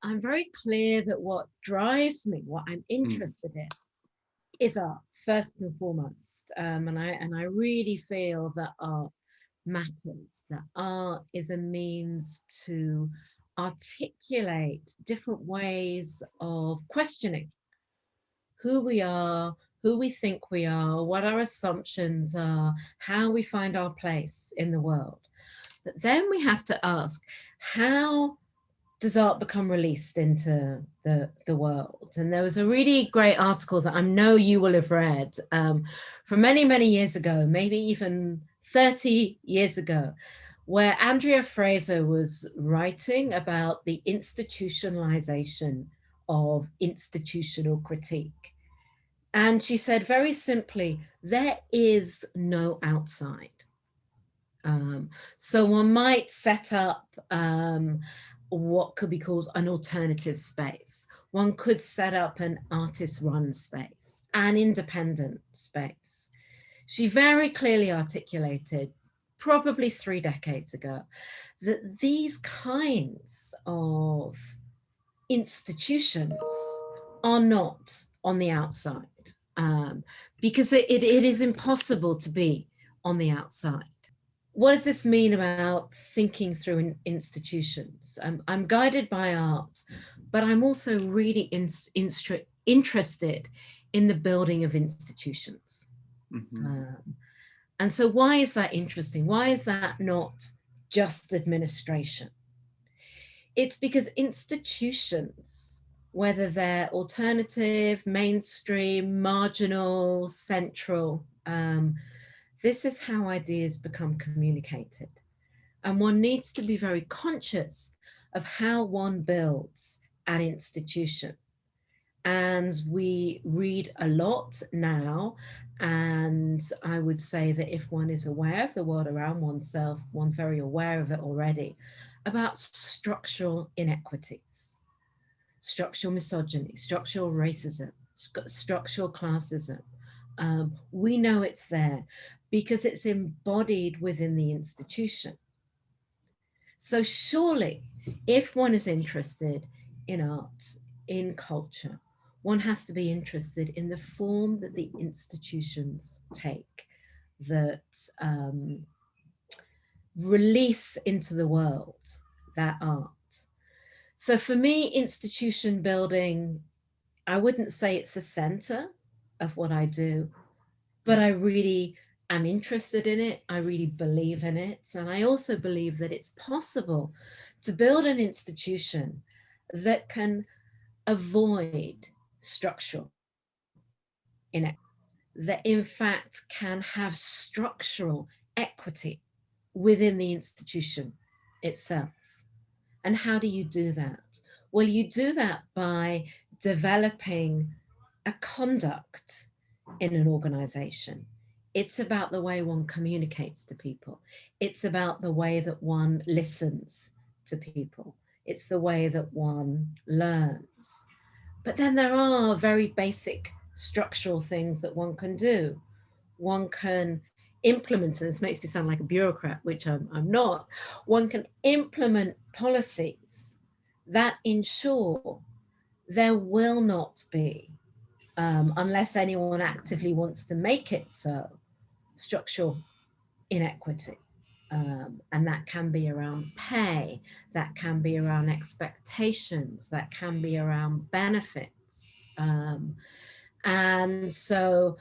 I'm very clear that what drives me, what I'm interested in, is art first and foremost. And I really feel that art matters, that art is a means to articulate different ways of questioning who we are, who we think we are, what our assumptions are, how we find our place in the world. But then we have to ask, how does art become released into the world? And there was a really great article that I know you will have read from many, many years ago, maybe even 30 years ago, where Andrea Fraser was writing about the institutionalization of institutional critique. And she said very simply, there is no outside. So one might set up what could be called an alternative space. One could set up an artist-run space, an independent space. She very clearly articulated, probably 3 decades ago, that these kinds of institutions are not on the outside, because it is impossible to be on the outside. What does this mean about thinking through institutions? I'm guided by art, but I'm also really interested in the building of institutions. And so why is that interesting? Why is that not just administration? It's because institutions, whether they're alternative, mainstream, marginal, central, this is how ideas become communicated. And one needs to be very conscious of how one builds an institution. And we read a lot now, and I would say that if one is aware of the world around oneself, one's very aware of it already, about structural inequities, structural misogyny, structural racism, structural classism. We know it's there because it's embodied within the institution. So surely, if one is interested in art, in culture, one has to be interested in the form that the institutions take, that release into the world that art. So for me, institution building, I wouldn't say it's the center of what I do, but I really am interested in it. I really believe in it. And I also believe that it's possible to build an institution that can avoid structural inequity, that in fact can have structural equity within the institution itself. And how do you do that? Well, you do that by developing a conduct in an organization. It's about the way one communicates to people. It's about the way that one listens to people. It's the way that one learns. But then there are very basic structural things that one can do. One can implement, and this makes me sound like a bureaucrat, which I'm not, one can implement policies that ensure there will not be, unless anyone actively wants to make it so, structural inequity. And that can be around pay, that can be around expectations, that can be around benefits. And so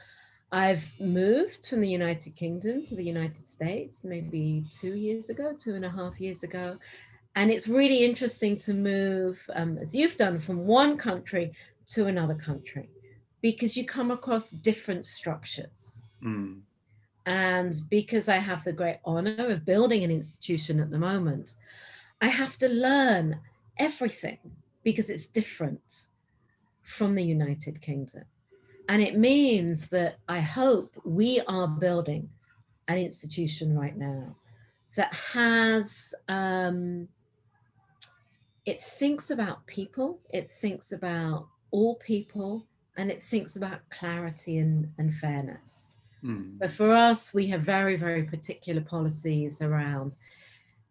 I've moved from the United Kingdom to the United States maybe 2 years ago, 2.5 years ago. And it's really interesting to move, as you've done, from one country to another country, because you come across different structures. And because I have the great honor of building an institution at the moment, I have to learn everything because it's different from the United Kingdom. And it means that I hope we are building an institution right now that has, it thinks about people, it thinks about all people, and it thinks about clarity and fairness. But for us, we have very, very particular policies around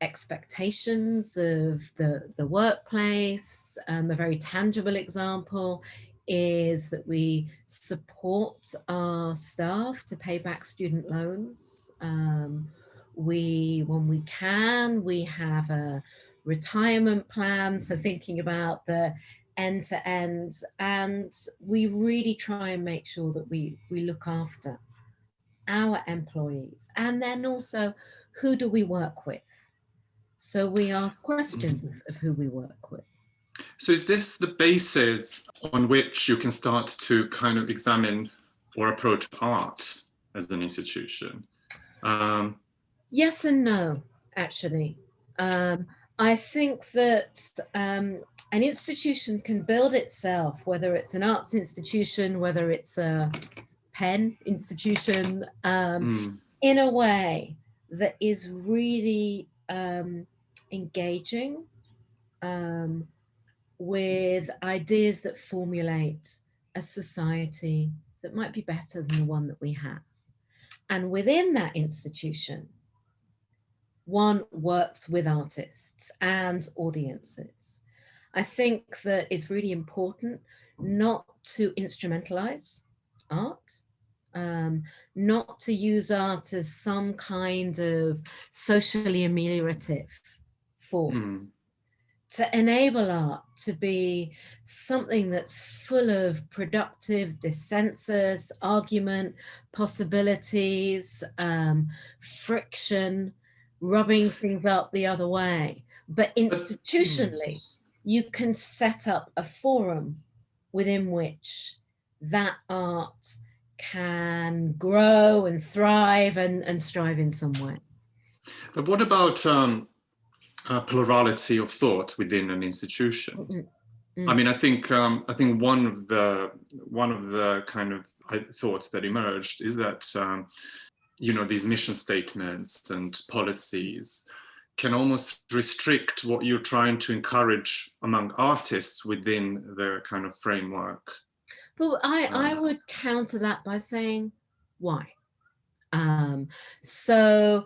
expectations of the workplace. A very tangible example is that we support our staff to pay back student loans. When we can, we have a retirement plan, so thinking about the end to end, and we really try and make sure that we look after our employees. And then also, who do we work with? So we ask questions of who we work with. So is this the basis on which you can start to kind of examine or approach art as an institution? Yes and no, actually. I think that an institution can build itself, whether it's an arts institution, whether it's a pen institution, in a way that is really engaging with ideas that formulate a society that might be better than the one that we have. And within that institution, one works with artists and audiences. I think that it's really important not to instrumentalize art, not to use art as some kind of socially ameliorative force, to enable art to be something that's full of productive dissensus, argument, possibilities, friction, rubbing things up the other way. But institutionally, you can set up a forum within which that art can grow and thrive and strive in some way. But what about plurality of thought within an institution? I mean, I think one of the kind of thoughts that emerged is that you know, these mission statements and policies can almost restrict what you're trying to encourage among artists within the kind of framework. Well, I would counter that by saying, why? So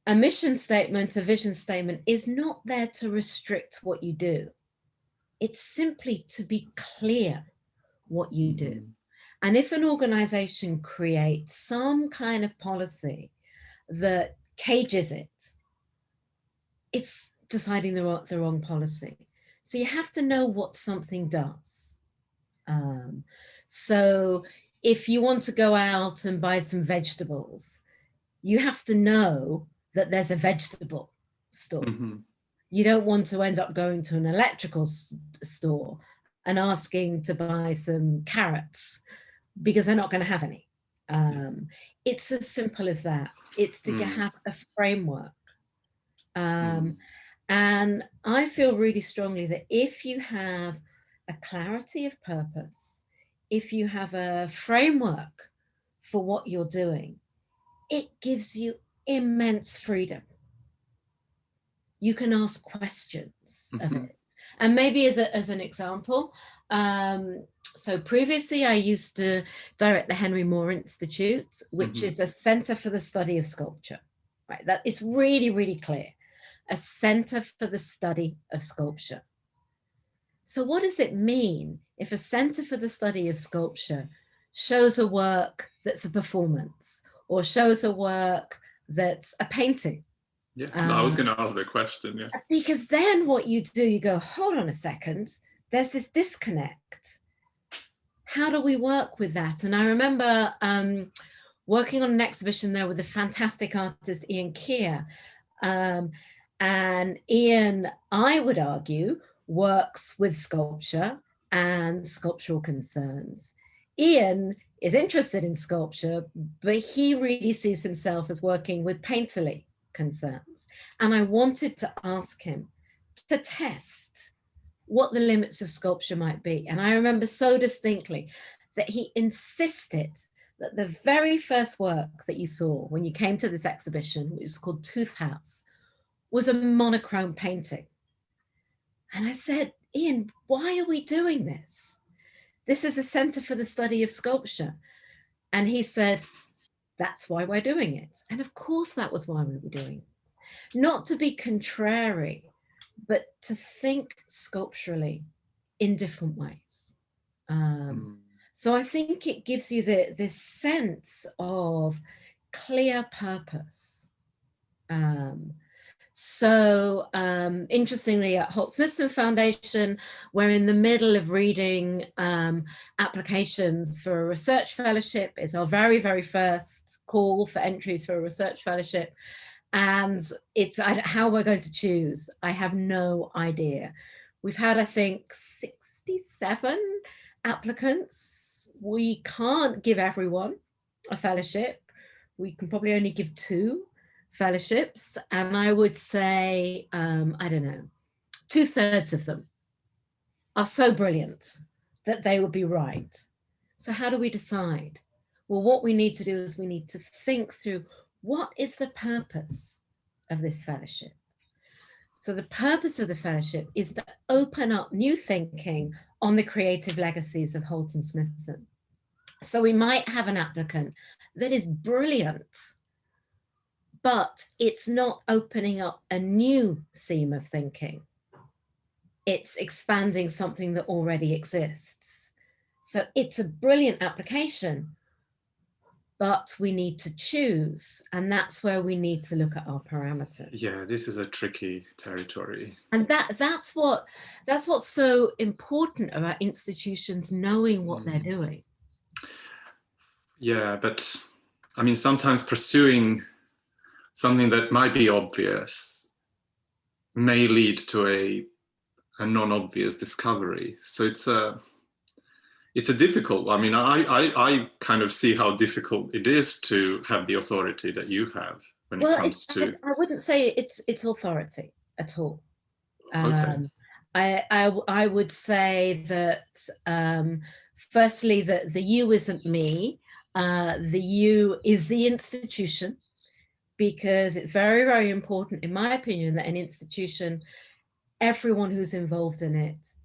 a mission statement, a vision statement is not there to restrict what you do. It's simply to be clear what you do. And if an organization creates some kind of policy that cages it, it's deciding the wrong policy. So you have to know what something does. So if you want to go out and buy some vegetables, you have to know that there's a vegetable store. You don't want to end up going to an electrical store and asking to buy some carrots because they're not going to have any. It's as simple as that. It's to have a framework. And I feel really strongly that if you have a clarity of purpose, if you have a framework for what you're doing, it gives you immense freedom. You can ask questions of it. And maybe as an example, so previously I used to direct the Henry Moore Institute, which is a center for the study of sculpture. Right, that is really, really clear. A center for the study of sculpture. So what does it mean if a center for the study of sculpture shows a work that's a performance or shows a work that's a painting? Yeah, I was going to ask the question. Yeah, because then what you do, you go, hold on a second, there's this disconnect. How do we work with that? And I remember working on an exhibition there with a fantastic artist, Ian Keir. And Ian, I would argue, works with sculpture and sculptural concerns. Ian is interested in sculpture, but he really sees himself as working with painterly concerns. And I wanted to ask him to test what the limits of sculpture might be. And I remember so distinctly that he insisted that the very first work that you saw when you came to this exhibition, which was called Tooth House, was a monochrome painting. And I said, Ian, why are we doing this? This is a center for the study of sculpture. And he said, that's why we're doing it. And of course, that was why we were doing it. not to be contrary, but to think sculpturally in different ways. So I think it gives you this sense of clear purpose. Interestingly, at Holt Smithson Foundation, we're in the middle of reading applications for a research fellowship. It's our very, very first call for entries for a research fellowship. And it's how we're going to choose. I have no idea. We've had, I think, 67 applicants. We can't give everyone a fellowship. We can probably only give 2 fellowships. And I would say, I don't know, 2/3 of them are so brilliant that they would be right. So how do we decide? Well, what we need to do is we need to think through, what is the purpose of this fellowship? So the purpose of the fellowship is to open up new thinking on the creative legacies of Holt and Smithson. So we might have an applicant that is brilliant, but it's not opening up a new seam of thinking. It's expanding something that already exists. So it's a brilliant application, but we need to choose, and that's where we need to look at our parameters. Yeah, this is a tricky territory. And that's what's so important about institutions knowing what they're doing. Yeah, but I mean, sometimes pursuing something that might be obvious may lead to a non-obvious discovery. So it's a difficult, I mean, I kind of see how difficult it is to have the authority that you have when it comes to... I wouldn't say it's authority at all. Okay. I would say that, firstly, that the you isn't me, the you is the institution, because it's very, very important, in my opinion, that an institution, everyone who's involved in it,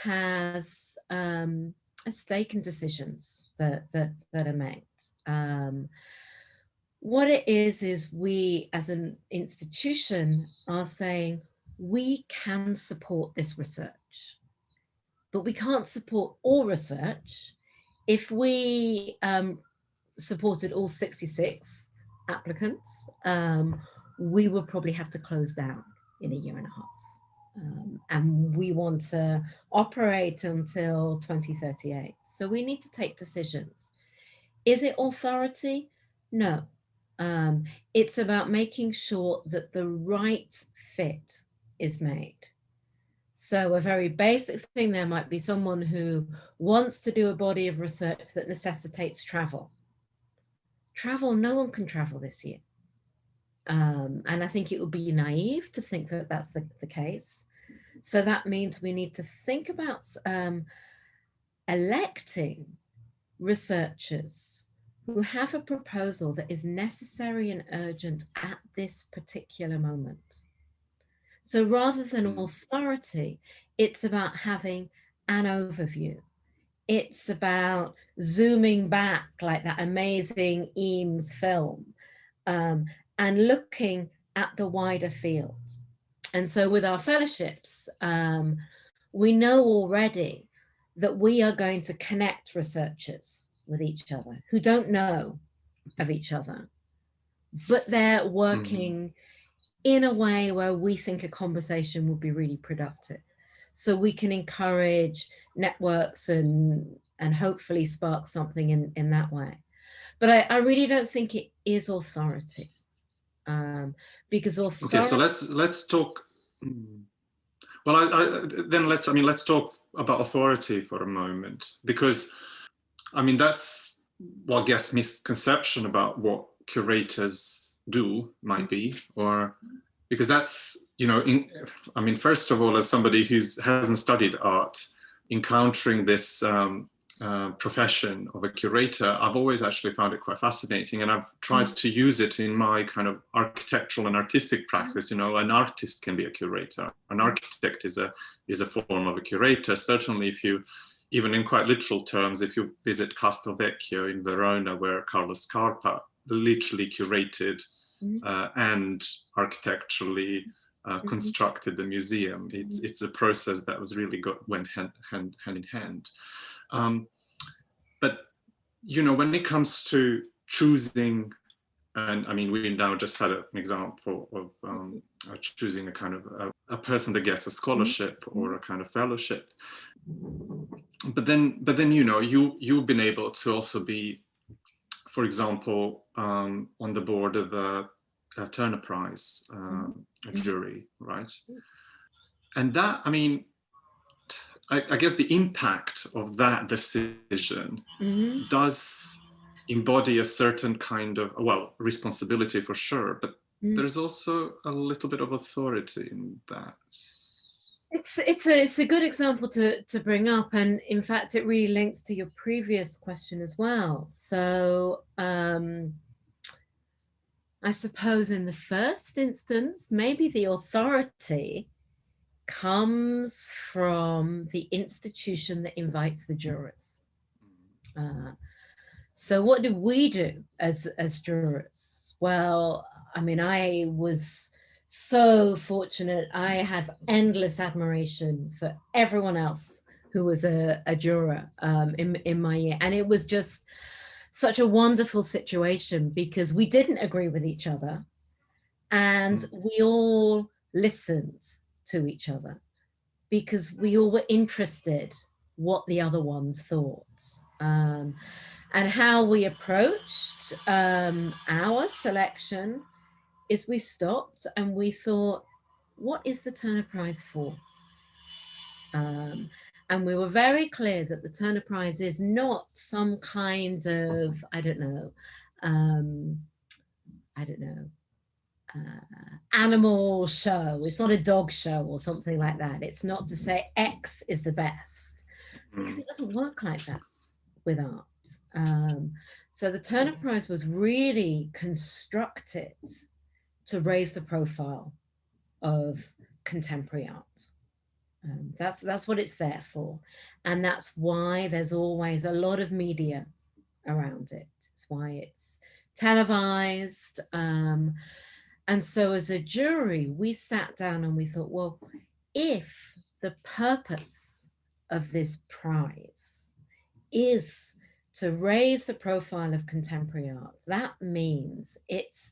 has a stake in decisions that are made. What it is we as an institution are saying, we can support this research, but we can't support all research. If we supported all 66 applicants, we would probably have to close down in a year and a half. And we want to operate until 2038. So we need to take decisions. Is it authority? No. It's about making sure that the right fit is made. So a very basic thing, there might be someone who wants to do a body of research that necessitates travel. No one can travel this year. And I think it would be naive to think that that's the case. So that means we need to think about electing researchers who have a proposal that is necessary and urgent at this particular moment. So rather than authority, it's about having an overview. It's about zooming back like that amazing Eames film, and looking at the wider field. And so with our fellowships, we know already that we are going to connect researchers with each other who don't know of each other, but they're working in a way where we think a conversation would be really productive. So we can encourage networks and hopefully spark something in that way. But I really don't think it is authority. Because authority... Okay, so let's talk. Well, let's talk about authority for a moment, because I mean that's what I guess misconception about what curators do might be, or because that's, you know, I mean, first of all, as somebody who hasn't studied art, encountering this profession of a curator, I've always actually found it quite fascinating, and I've tried to use it in my kind of architectural and artistic practice. You know, an artist can be a curator. An architect is a form of a curator. Certainly, if you, even in quite literal terms, if you visit Castelvecchio in Verona, where Carlo Scarpa literally curated and architecturally constructed the museum. It's a process that was really went hand in hand. But when it comes to choosing, and I mean, we now just had an example of choosing a kind of a person that gets a scholarship or a kind of fellowship. But then you've been able to also be, for example, on the board of a Turner Prize jury, right? And that, I mean, I guess the impact of that decision does embody a certain kind of, well, responsibility for sure, but there's also a little bit of authority in that. It's a good example to bring up, and in fact it really links to your previous question as well. So I suppose in the first instance, maybe the authority comes from the institution that invites the jurors. So what did we do as jurors? Well, I mean, I was so fortunate. I have endless admiration for everyone else who was a juror in my year. And it was just such a wonderful situation because we didn't agree with each other and we all listened to each other because we all were interested what the other ones thought. And how we approached our selection is we stopped and we thought, what is the Turner Prize for? And we were very clear that the Turner Prize is not some kind of, animal show. It's not a dog show or something like that. It's not to say X is the best, because it doesn't work like that with art. So the Turner Prize was really constructed to raise the profile of contemporary art. That's what it's there for. And that's why there's always a lot of media around it. It's why it's televised. And so as a jury, we sat down and we thought, well, if the purpose of this prize is to raise the profile of contemporary art, that means it's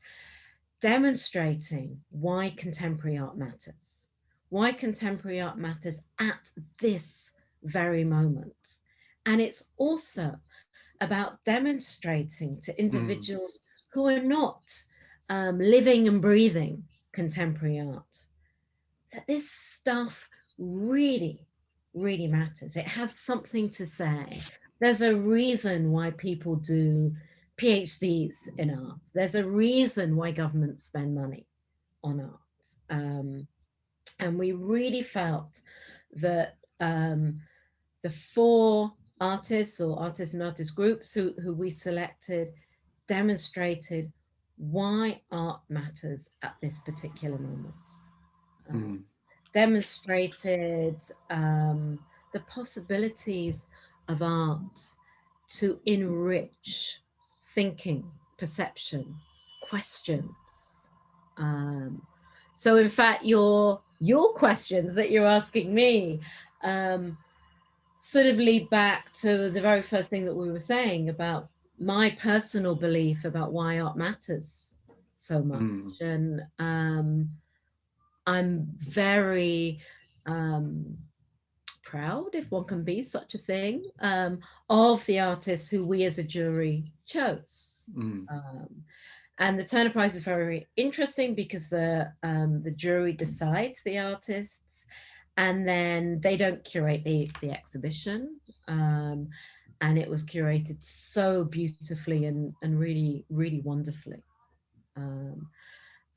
demonstrating why contemporary art matters, why contemporary art matters at this very moment. And it's also about demonstrating to individuals who are not living and breathing contemporary art that this stuff really, really matters. It has something to say. There's a reason why people do PhDs in art. There's a reason why governments spend money on art. And we really felt that the 4 artists or artists and artist groups who we selected demonstrated why art matters at this particular moment. Demonstrated the possibilities of art to enrich thinking, perception, questions. So in fact, your questions that you're asking me sort of lead back to the very first thing that we were saying about my personal belief about why art matters so much. And I'm very proud, if one can be such a thing, of the artists who we as a jury chose. And the Turner Prize is very interesting because the jury decides the artists, and then they don't curate the exhibition. And it was curated so beautifully and really, really wonderfully.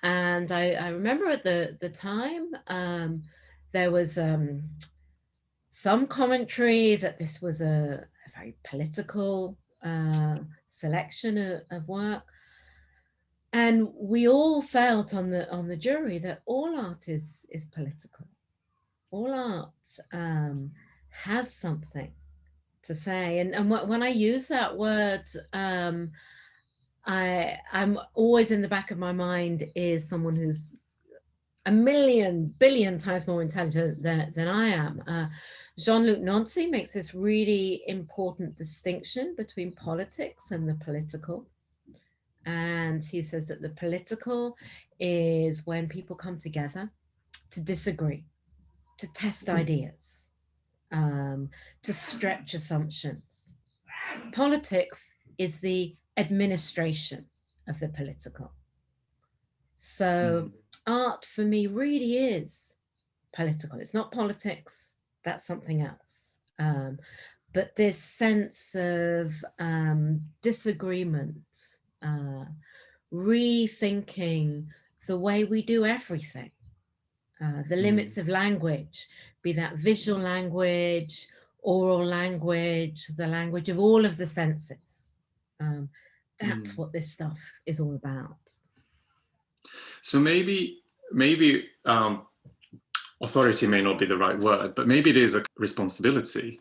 And I remember at the time, there was some commentary that this was a very political selection of work. And we all felt on the jury that all art is political. All art has something to say. And when I use that word, I'm always in the back of my mind is someone who's a million billion times more intelligent than I am. Jean-Luc Nancy makes this really important distinction between politics and the political. And he says that the political is when people come together to disagree, to test ideas, to stretch assumptions. Politics is the administration of the political. So art for me really is political. It's not politics, that's something else. But this sense of disagreement, rethinking the way we do everything, the limits of language, be that visual language, oral language, the language of all of the senses. That's what this stuff is all about. So maybe authority may not be the right word, but maybe it is a responsibility.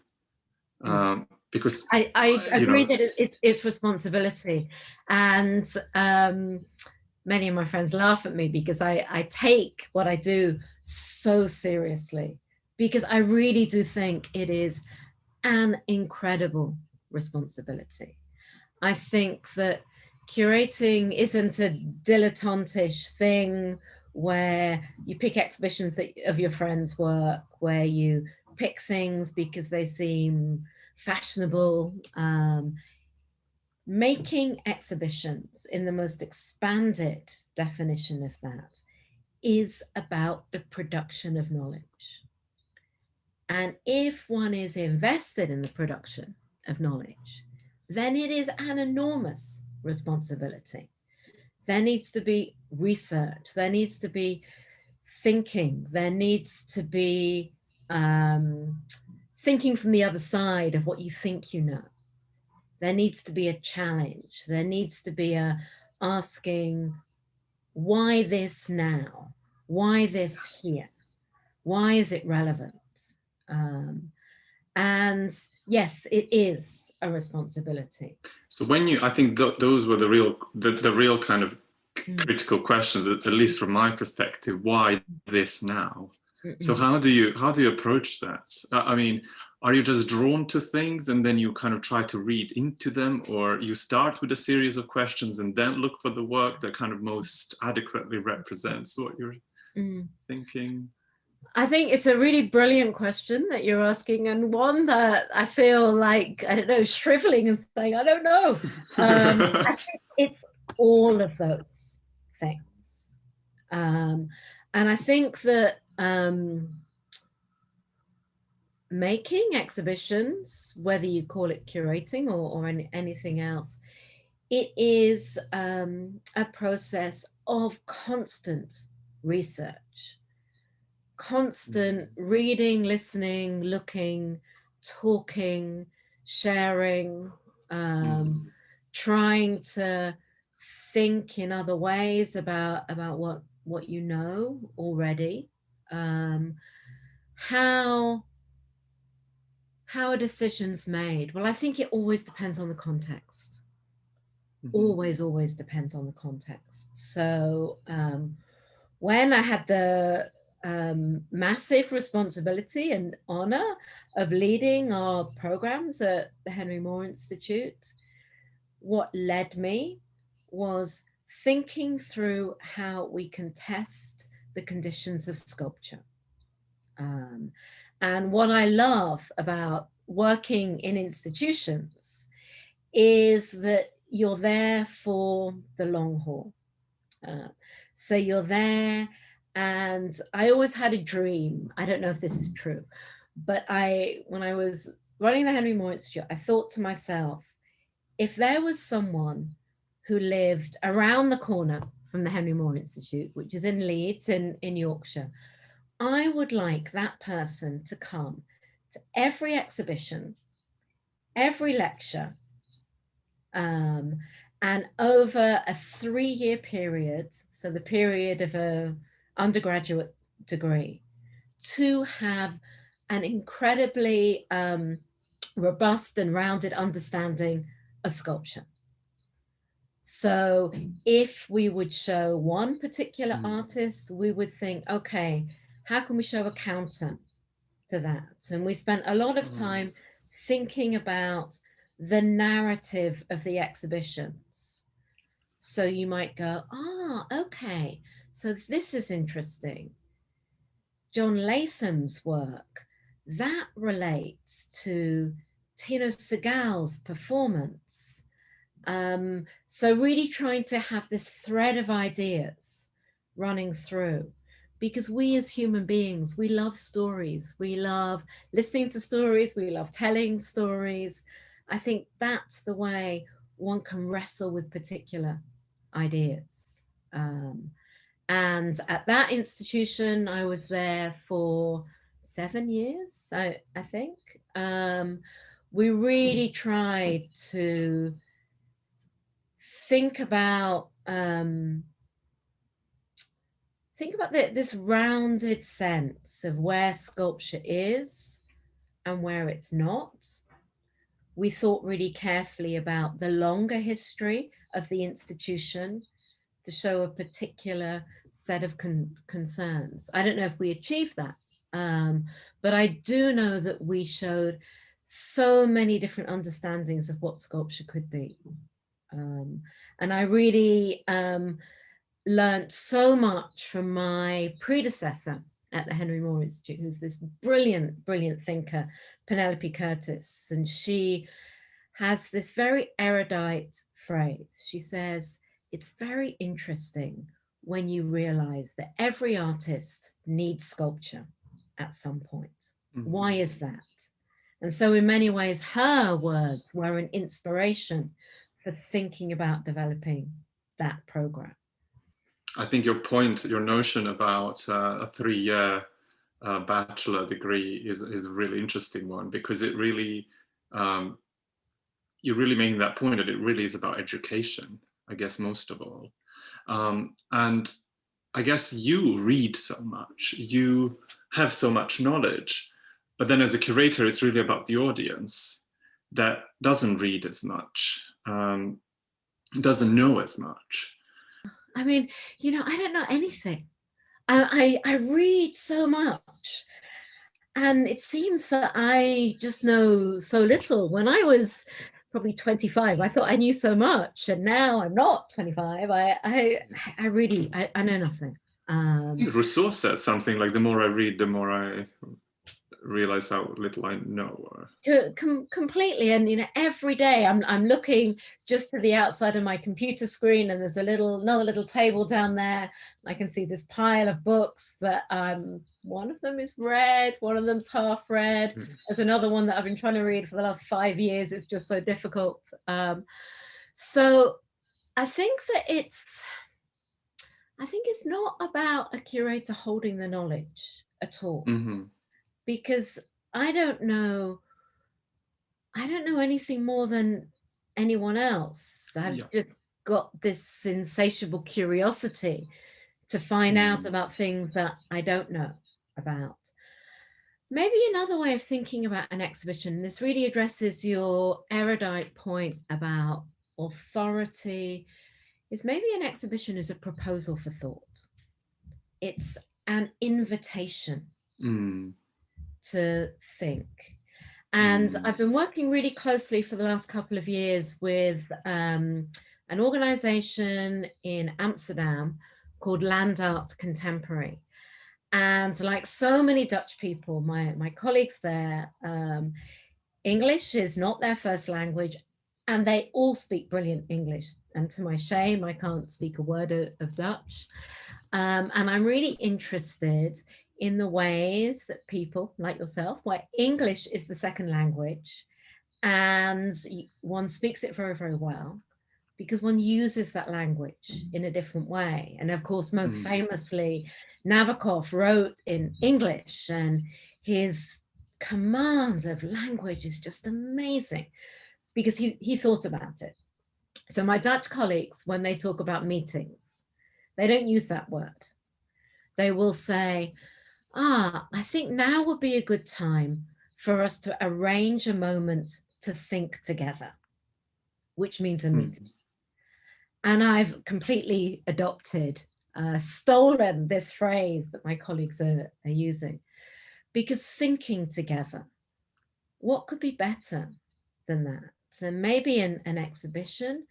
Because I agree that it's responsibility. And many of my friends laugh at me because I take what I do so seriously, because I really do think it is an incredible responsibility. I think that curating isn't a dilettantish thing where you pick exhibitions of your friends' work, where you pick things because they seem fashionable. Making exhibitions, in the most expanded definition of that, is about the production of knowledge. And if one is invested in the production of knowledge, then it is an enormous responsibility. There needs to be research, there needs to be thinking, there needs to be thinking from the other side of what you think you know. There needs to be a challenge. There needs to be a asking, why this now? Why this here? Why is it relevant? And yes, it is a responsibility. So when I think those were the real kind of critical questions, at least from my perspective. Why this now? So how do you approach that? I mean, are you just drawn to things and then you kind of try to read into them, or you start with a series of questions and then look for the work that kind of most adequately represents what you're thinking? I think it's a really brilliant question that you're asking, and one that I feel like, I don't know, shriveling and saying, I don't know. I think it's all of those things. And I think that making exhibitions, whether you call it curating or anything else, it is a process of constant research, constant reading, listening, looking, talking, sharing, trying to think in other ways about what you know already. How are decisions made? Well, I think it always depends on the context. Always depends on the context. So when I had the massive responsibility and honor of leading our programs at the Henry Moore Institute, what led me was thinking through how we can test the conditions of sculpture. And what I love about working in institutions is that you're there for the long haul. So you're there, and I always had a dream. I don't know if this is true, but when I was running the Henry Moore Institute, I thought to myself, if there was someone who lived around the corner from the Henry Moore Institute, which is in Leeds in Yorkshire, I would like that person to come to every exhibition, every lecture, and over a 3-year period, so the period of an undergraduate degree, to have an incredibly robust and rounded understanding of sculpture. So if we would show one particular artist, we would think, okay, how can we show a counter to that? And we spent a lot of time thinking about the narrative of the exhibitions. So you might go, okay, so this is interesting. John Latham's work, that relates to Tino Segal's performance. So really trying to have this thread of ideas running through, because we as human beings, we love stories. We love listening to stories. We love telling stories. I think that's the way one can wrestle with particular ideas. And at that institution, I was there for 7 years, I think. We really tried to think about this rounded sense of where sculpture is and where it's not. We thought really carefully about the longer history of the institution to show a particular set of concerns. I don't know if we achieved that, but I do know that we showed so many different understandings of what sculpture could be. And I really learned so much from my predecessor at the Henry Moore Institute, who's this brilliant, brilliant thinker, Penelope Curtis. And she has this very erudite phrase. She says, it's very interesting when you realize that every artist needs sculpture at some point. Why is that? And so in many ways, her words were an inspiration for thinking about developing that program. I think your notion about a 3-year bachelor degree is a really interesting one, because it really, you're really making that point that it really is about education, I guess, most of all. And I guess you read so much, you have so much knowledge, but then as a curator, it's really about the audience that doesn't read as much, doesn't know as much. I mean, I don't know anything. I read so much, and it seems that I just know so little. When I was probably 25, I thought I knew so much, and now I'm not 25. I really know nothing. Rousseau said something like, the more I read, the more I realize how little I know. Completely. And every day I'm looking just to the outside of my computer screen, and there's another little table down there. I can see this pile of books that one of them is read, one of them's half read. There's another one that I've been trying to read for the last 5 years. It's just so difficult. So I think that it's not about a curator holding the knowledge at all. Because I don't know anything more than anyone else. I've just got this insatiable curiosity to find out about things that I don't know about. Maybe another way of thinking about an exhibition, this really addresses your erudite point about authority, is maybe an exhibition is a proposal for thought. It's an invitation to think. And I've been working really closely for the last couple of years with an organization in Amsterdam called Land Art Contemporary. And like so many Dutch people, my colleagues there, English is not their first language, and they all speak brilliant English. And to my shame, I can't speak a word of Dutch. And I'm really interested in the ways that people like yourself, where English is the second language, and one speaks it very, very well, because one uses that language in a different way. And of course, most famously, Nabokov wrote in English, and his command of language is just amazing, because he thought about it. So my Dutch colleagues, when they talk about meetings, they don't use that word. They will say, I think now would be a good time for us to arrange a moment to think together, which means a meeting. And I've completely adopted, stolen this phrase that my colleagues are using, because thinking together, what could be better than that? So maybe an exhibition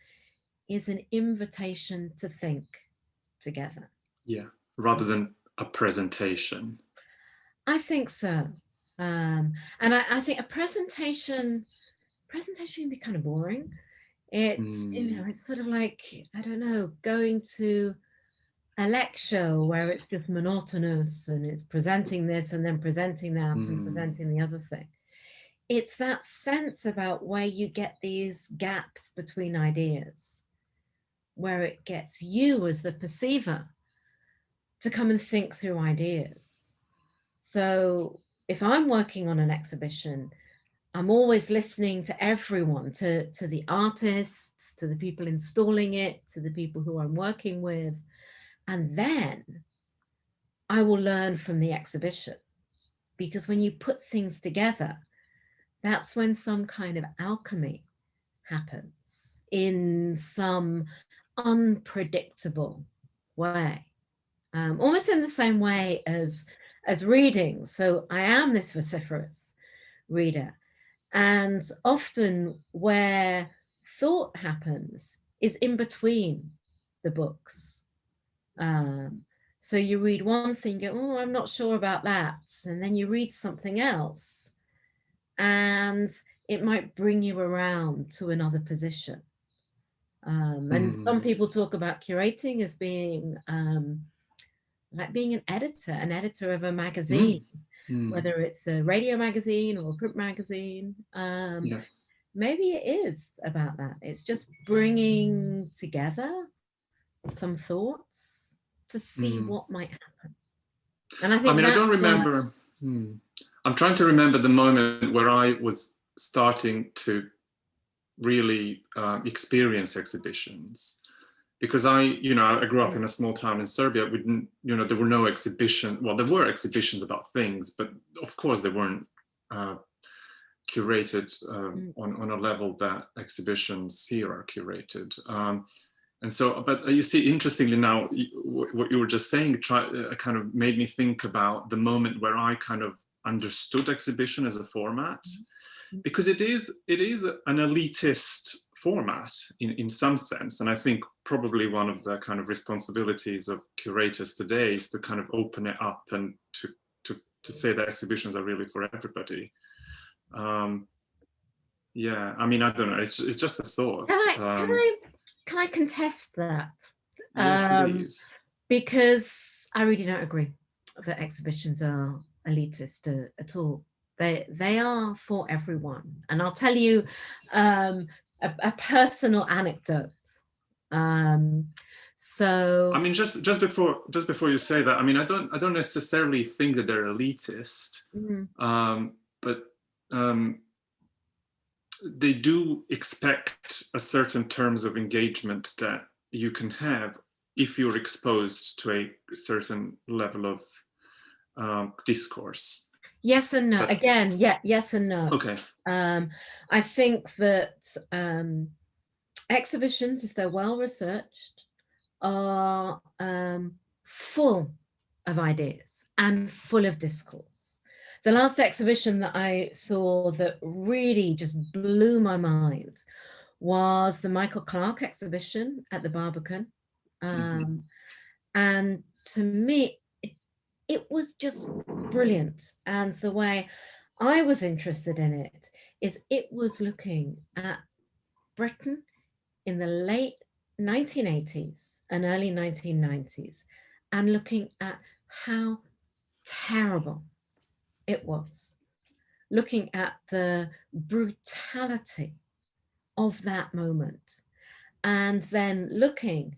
is an invitation to think together. Yeah, rather than a presentation. I think so. And I think a presentation can be kind of boring. It's, it's sort of like, I don't know, going to a lecture where it's just monotonous and it's presenting this and then presenting that and presenting the other thing. It's that sense about where you get these gaps between ideas, where it gets you as the perceiver to come and think through ideas. So if I'm working on an exhibition, I'm always listening to everyone, to the artists, to the people installing it, to the people who I'm working with. And then I will learn from the exhibition. Because when you put things together, that's when some kind of alchemy happens in some unpredictable way. Almost in the same way as reading. So I am this vociferous reader. And often where thought happens is in between the books. So you read one thing, go, oh, I'm not sure about that. And then you read something else and it might bring you around to another position. And some people talk about curating as being like being an editor of a magazine, whether it's a radio magazine or a print magazine. Maybe it is about that. It's just bringing together some thoughts to see what might happen. And I think I don't remember. I'm trying to remember the moment where I was starting to really experience exhibitions, because I grew up in a small town in Serbia. We didn't, there were no exhibition. Well, there were exhibitions about things, but of course they weren't curated on a level that exhibitions here are curated. And so, but you see, interestingly now, what you were just saying kind of made me think about the moment where I kind of understood exhibition as a format, because it is an elitist format in some sense. And I think probably one of the kind of responsibilities of curators today is to kind of open it up and to say that exhibitions are really for everybody. Yeah, I mean, I don't know, it's just a thought. Can I contest that? Yes, please. Because I really don't agree that exhibitions are elitist at all. They are for everyone. And I'll tell you a personal anecdote. So I mean, just before you say that, I mean, I don't necessarily think that they're elitist, but they do expect a certain terms of engagement that you can have if you're exposed to a certain level of discourse. Yes and no. But, again, yes and no. Okay. I think that exhibitions, if they're well researched, are full of ideas and full of discourse. The last exhibition that I saw that really just blew my mind was the Michael Clark exhibition at the Barbican. And to me, it was just brilliant. And the way I was interested in it is it was looking at Britain in the late 1980s and early 1990s and looking at how terrible it was, looking at the brutality of that moment, and then looking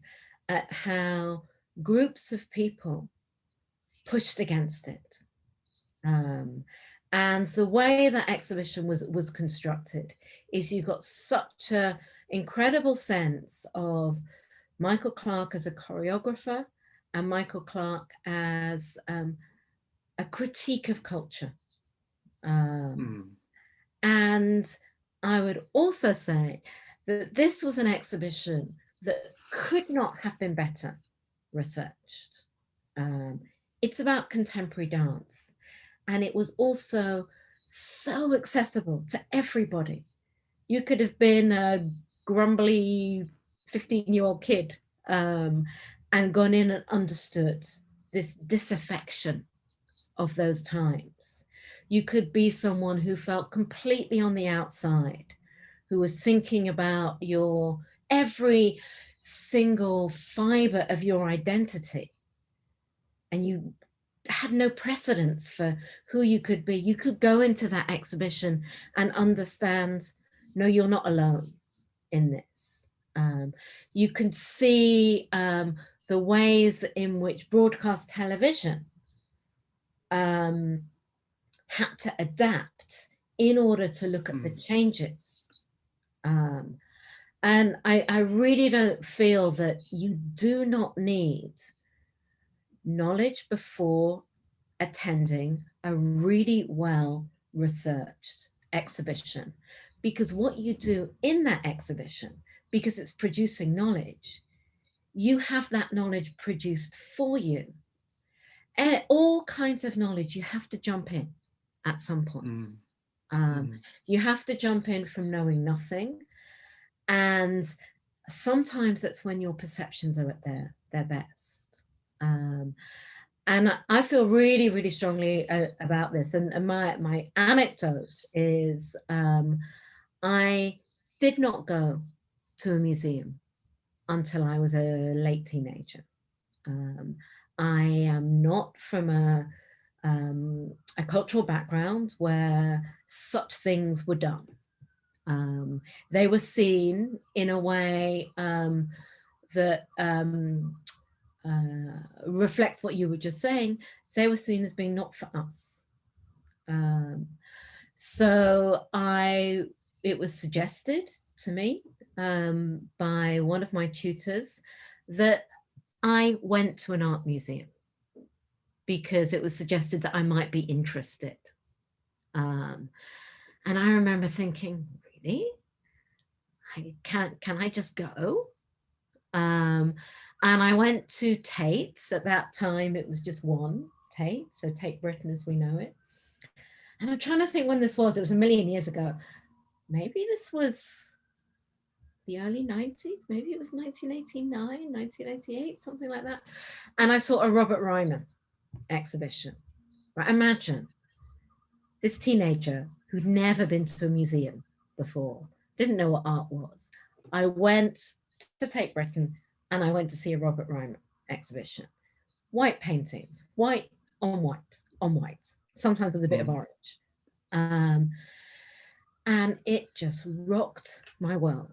at how groups of people pushed against it. And the way that exhibition was constructed is you got such a incredible sense of Michael Clark as a choreographer and Michael Clark as a critique of culture. And I would also say that this was an exhibition that could not have been better researched. It's about contemporary dance, and it was also so accessible to everybody. You could have been a grumbly 15-year-old kid and gone in and understood this disaffection of those times. You could be someone who felt completely on the outside, who was thinking about your every single fiber of your identity, and you had no precedence for who you could be. You could go into that exhibition and understand, no, you're not alone in this. You could see the ways in which broadcast television had to adapt in order to look at the changes. And I really don't feel that you do not need knowledge before attending a really well researched exhibition, because what you do in that exhibition, because it's producing knowledge, you have that knowledge produced for you. All kinds of knowledge, you have to jump in at some point. You have to jump in from knowing nothing, and sometimes that's when your perceptions are at their best. And I feel really, really strongly about this. And my anecdote is I did not go to a museum until I was a late teenager. I am not from a cultural background where such things were done. They were seen in a way that reflects what you were just saying. They were seen as being not for us. So it was suggested to me by one of my tutors that I went to an art museum because it was suggested that I might be interested. And I remember thinking, really? Can I just go? And I went to Tate's. At that time, it was just one Tate, so Tate Britain as we know it. And I'm trying to think when this was. It was a million years ago. Maybe this was the early 90s. Maybe it was 1989, 1988, something like that. And I saw a Robert Ryman exhibition. Right? Imagine this teenager who'd never been to a museum before, didn't know what art was. I went to Tate Britain and I went to see a Robert Ryman exhibition. White paintings, white on white on white, sometimes with a bit of orange. And it just rocked my world.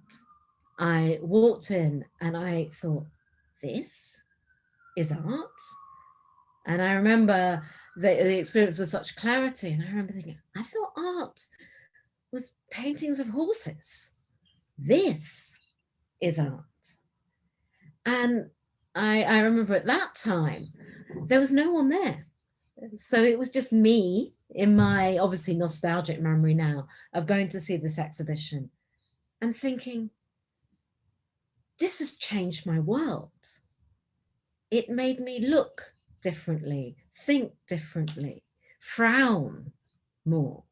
I walked in and I thought, this is art? And I remember the experience with such clarity. And I remember thinking, I thought art was paintings of horses. This is art. And I remember at that time, there was no one there. So it was just me in my obviously nostalgic memory now of going to see this exhibition and thinking, this has changed my world. It made me look differently, think differently, frown more.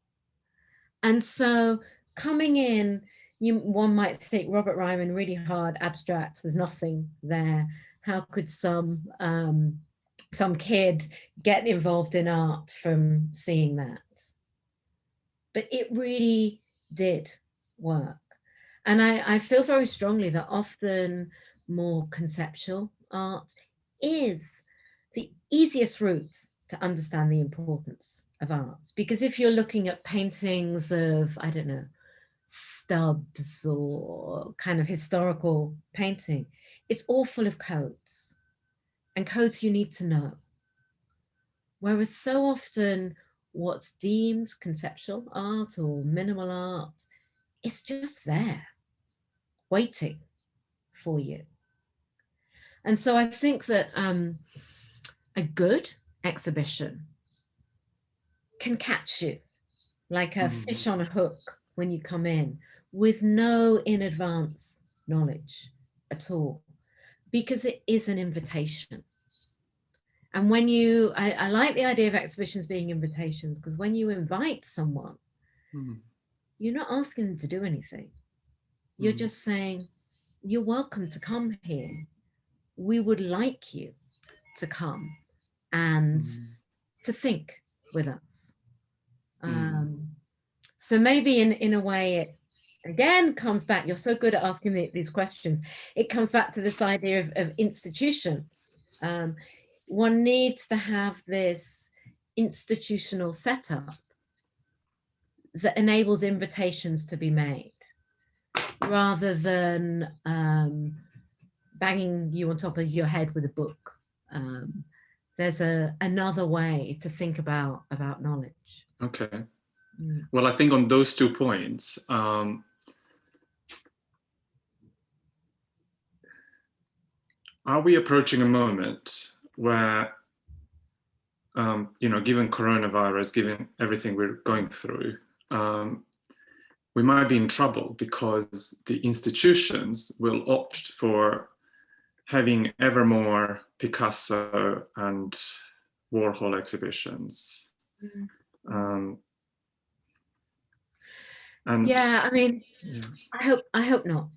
And so coming in, one might think Robert Ryman, really hard, abstract, there's nothing there. How could some kid get involved in art from seeing that? But it really did work. And I feel very strongly that often more conceptual art is the easiest route to understand the importance of art. Because if you're looking at paintings of, I don't know, Stubbs or kind of historical painting, it's all full of codes, and codes you need to know. Whereas so often what's deemed conceptual art or minimal art, it's just there, waiting for you. And so I think that a good exhibition can catch you like a fish on a hook when you come in with no in advance knowledge at all, because it is an invitation. And when you, I like the idea of exhibitions being invitations, because when you invite someone, you're not asking them to do anything. You're just saying, you're welcome to come here. We would like you to come and to think with us. So maybe in a way, it again comes back, you're so good at asking these questions, it comes back to this idea of institutions. One needs to have this institutional setup that enables invitations to be made, rather than banging you on top of your head with a book. There's another way to think about knowledge. Okay. Well, I think on those 2 points, are we approaching a moment where, given coronavirus, given everything we're going through, we might be in trouble because the institutions will opt for having ever more Picasso and Warhol exhibitions. And yeah, I mean, I hope not.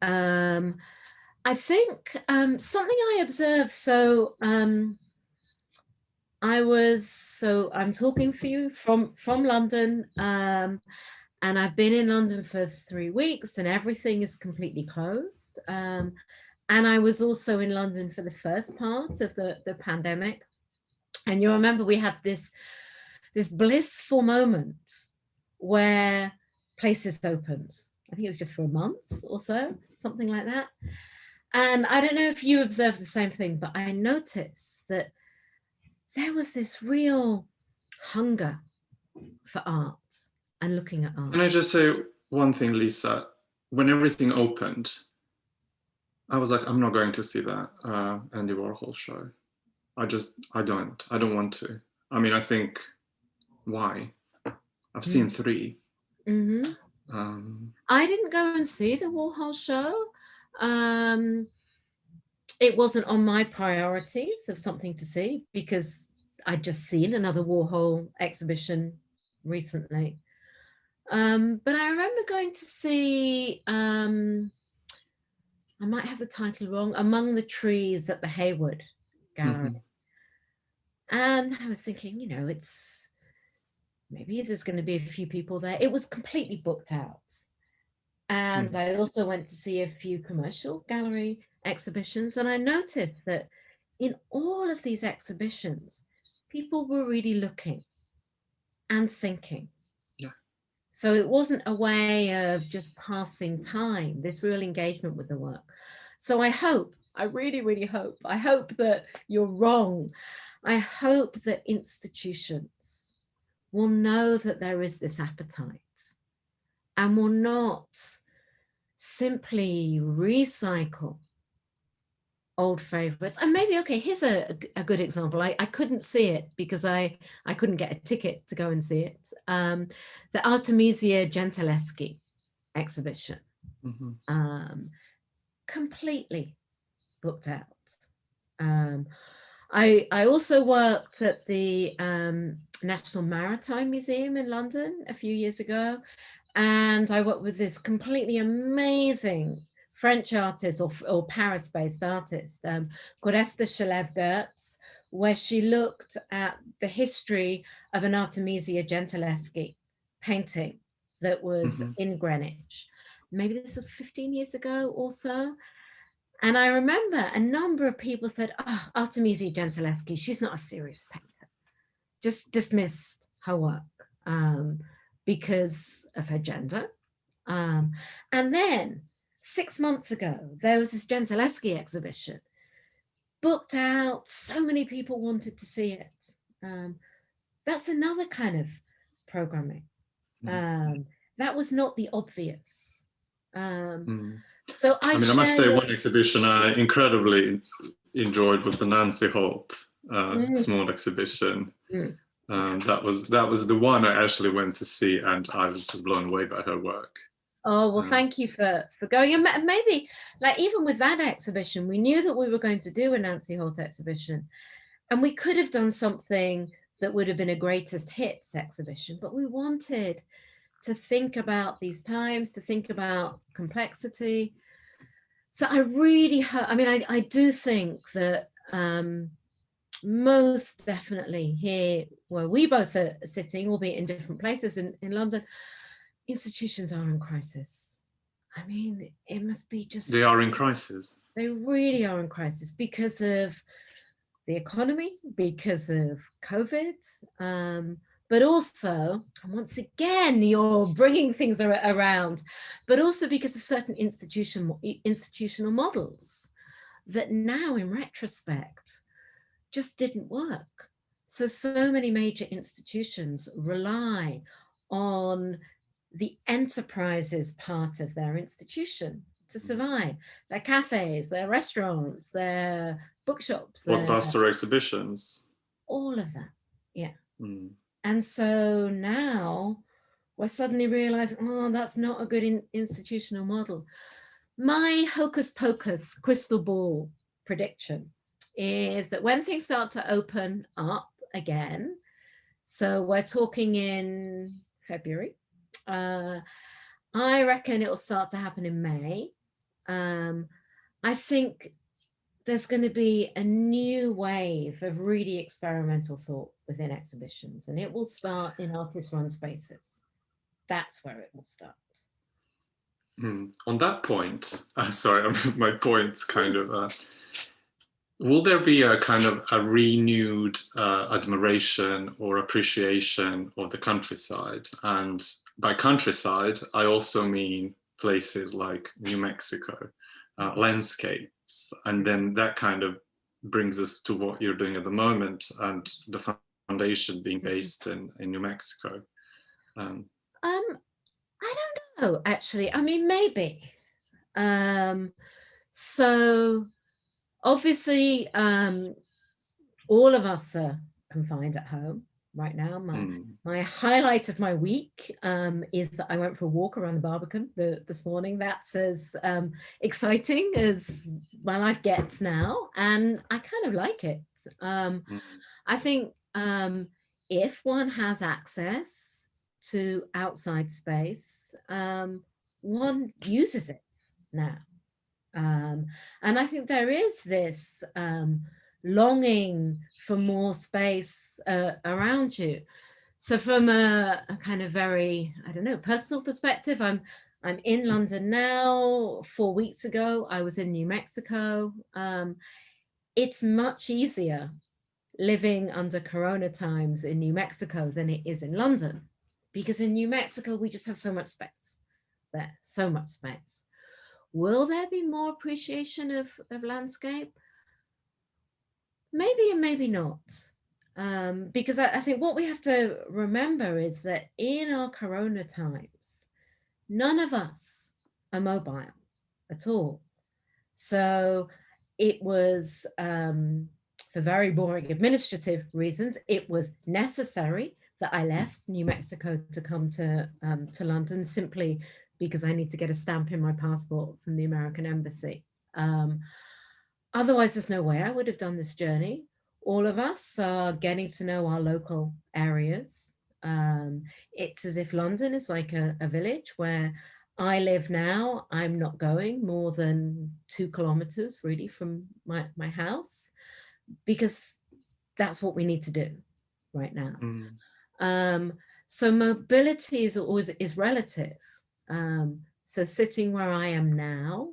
I think something I observed, I'm talking for you from London, and I've been in London for 3 weeks and everything is completely closed. And I was also in London for the first part of the pandemic. And you remember we had this blissful moment where places opened. I think it was just for a month or so, something like that. And I don't know if you observed the same thing, but I noticed that there was this real hunger for art and looking at art. Can I just say one thing, Lisa? When everything opened, I was like, I'm not going to see that Andy Warhol show. I don't want to. I mean, I think, why? I've seen 3. I didn't go and see the Warhol show. It wasn't on my priorities of something to see, because I'd just seen another Warhol exhibition recently. But I remember going to see, I might have the title wrong, Among the Trees at the Hayward Gallery. And I was thinking, maybe there's going to be a few people there. It was completely booked out. And I also went to see a few commercial gallery exhibitions. And I noticed that in all of these exhibitions, people were really looking and thinking. Yeah. So it wasn't a way of just passing time, this real engagement with the work. So I really, really hope that you're wrong. I hope that institutions will know that there is this appetite and will not simply recycle old favorites. And maybe, okay, here's a good example. I couldn't see it because I couldn't get a ticket to go and see it. The Artemisia Gentileschi exhibition, completely booked out. I also worked at the National Maritime Museum in London a few years ago, and I worked with this completely amazing French artist or Paris-based artist called Esther Chalève-Gertz, where she looked at the history of an Artemisia Gentileschi painting that was in Greenwich. Maybe this was 15 years ago or so. And I remember a number of people said, oh, Artemisia Gentileschi, she's not a serious painter. Just dismissed her work because of her gender. And then 6 months ago, there was this Gentileschi exhibition booked out. So many people wanted to see it. That's another kind of programming. That was not the obvious. So I must say one exhibition I incredibly enjoyed was the Nancy Holt small exhibition. That was the one I actually went to see, and I was just blown away by her work. Oh, well, thank you for going. And maybe, like, even with that exhibition, we knew that we were going to do a Nancy Holt exhibition, and we could have done something that would have been a greatest hits exhibition, but we wanted to think about these times, to think about complexity. So I really I mean, I do think that most definitely here where we both are sitting, albeit in different places in London, institutions are in crisis. I mean, it must be just... They are in crisis. They really are in crisis because of the economy, because of COVID, but also, and once again, you're bringing things around, but also because of certain institutional models that now, in retrospect, just didn't work. So many major institutions rely on the enterprises part of their institution to survive. Their cafes, their restaurants, their bookshops, Blockbuster exhibitions. All of that, yeah. And so now we're suddenly realizing, oh, that's not a good institutional model. My hocus pocus crystal ball prediction is that when things start to open up again, so we're talking in February, I reckon it'll start to happen in May. I think there's going to be a new wave of really experimental thought within exhibitions, and it will start in artist-run spaces. That's where it will start. On that point, sorry, my point's kind of, will there be a kind of a renewed admiration or appreciation of the countryside? And by countryside, I also mean places like New Mexico, landscapes. And then that kind of brings us to what you're doing at the moment and the foundation being based in New Mexico. I don't know, actually. I mean, maybe. So obviously, all of us are confined at home right now. My highlight of my week is that I went for a walk around the Barbican this morning. That's as exciting as my life gets now, and I kind of like it. I think if one has access to outside space, one uses it now. And I think there is this longing for more space around you. So from a kind of very, I don't know, personal perspective, I'm in London now. 4 weeks ago, I was in New Mexico. It's much easier living under Corona times in New Mexico than it is in London, because in New Mexico, we just have so much space there, so much space. Will there be more appreciation of landscape? Maybe and maybe not. Because I think what we have to remember is that in our Corona times, none of us are mobile at all. So it was, for very boring administrative reasons, it was necessary that I left New Mexico to come to London, simply because I need to get a stamp in my passport from the American embassy. Otherwise, there's no way I would have done this journey. All of us are getting to know our local areas. It's as if London is like a village where I live now. I'm not going more than 2 kilometers really from my house, because that's what we need to do right now. So mobility is always relative. So sitting where I am now,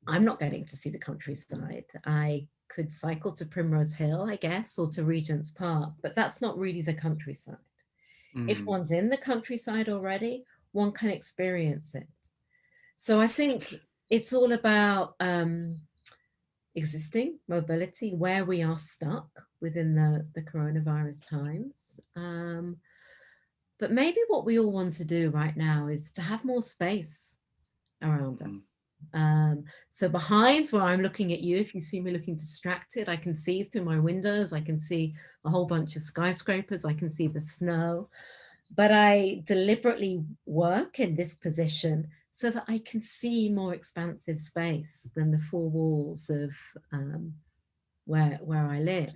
I'm not getting to see the countryside. I could cycle to Primrose Hill, I guess, or to Regent's Park, but that's not really the countryside. If one's in the countryside already, one can experience it. So I think it's all about existing mobility where we are stuck within the coronavirus times. But maybe what we all want to do right now is to have more space around us. So behind where I'm looking at you, if you see me looking distracted, I can see through my windows, I can see a whole bunch of skyscrapers, I can see the snow. but I deliberately work in this position so that I can see more expansive space than the four walls of where I live.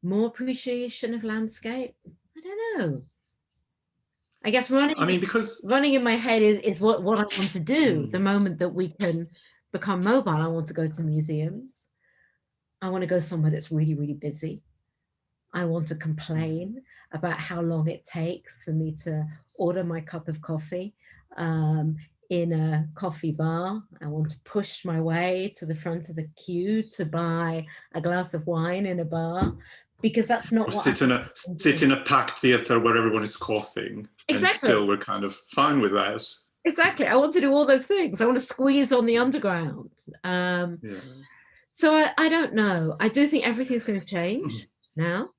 More appreciation of landscape. I don't know. I guess running in my head is what I want to do. The moment that we can become mobile, I want to go to museums. I want to go somewhere that's really, really busy. I want to complain about how long it takes for me to order my cup of coffee in a coffee bar. I want to push my way to the front of the queue to buy a glass of wine in a bar, because that's not what sit in a packed theatre where everyone is coughing. Exactly. And still we're kind of fine with that. Exactly. I want to do all those things. I want to squeeze on the underground. So I don't know. I do think everything's going to change now.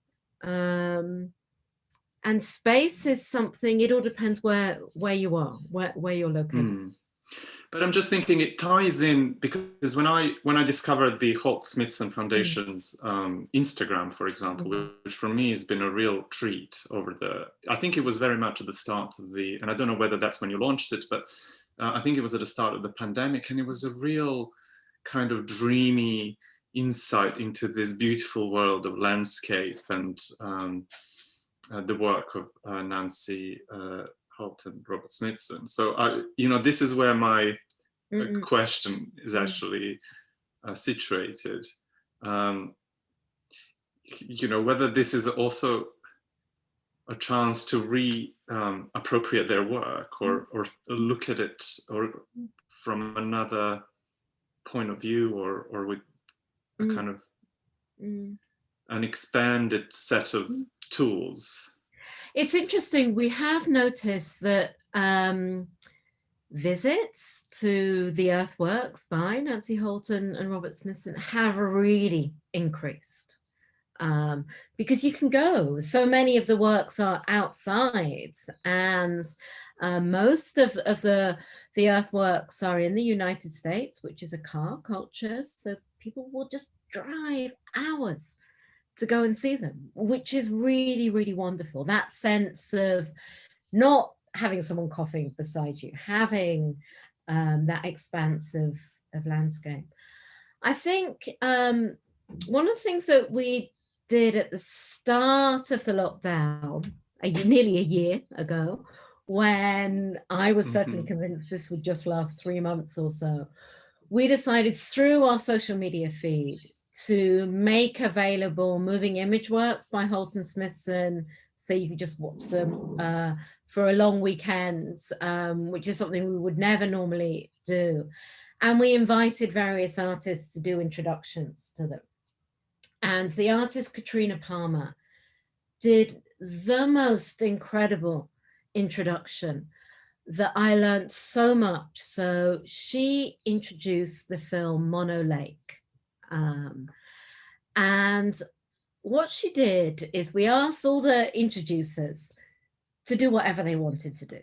And space is something, it all depends where you are, where you're located. But I'm just thinking it ties in, because when I discovered the Holt Smithson Foundation's Instagram, for example, which for me has been a real treat I think it was very much at the start of and I don't know whether that's when you launched it, but I think it was at the start of the pandemic, and it was a real kind of dreamy insight into this beautiful world of landscape and the work of Nancy Holt and Robert Smithson. So this is where my question is actually situated. Whether this is also a chance to appropriate their work or look at it or from another point of view or with a kind of an expanded set of tools. It's interesting. We have noticed that visits to the earthworks by Nancy Holt and Robert Smithson have really increased, because you can go. So many of the works are outside, and most of the earthworks are in the United States, which is a car culture. So people will just drive hours to go and see them, which is really, really wonderful. That sense of not having someone coughing beside you, having that expanse of landscape. I think one of the things that we did at the start of the lockdown, nearly a year ago, when I was certainly convinced this would just last 3 months or so, we decided through our social media feed to make available moving image works by Holt and Smithson, so you could just watch them for a long weekend, which is something we would never normally do. And we invited various artists to do introductions to them. And the artist Katrina Palmer did the most incredible introduction that I learned so much. So she introduced the film Mono Lake. And what she did is we asked all the introducers to do whatever they wanted to do.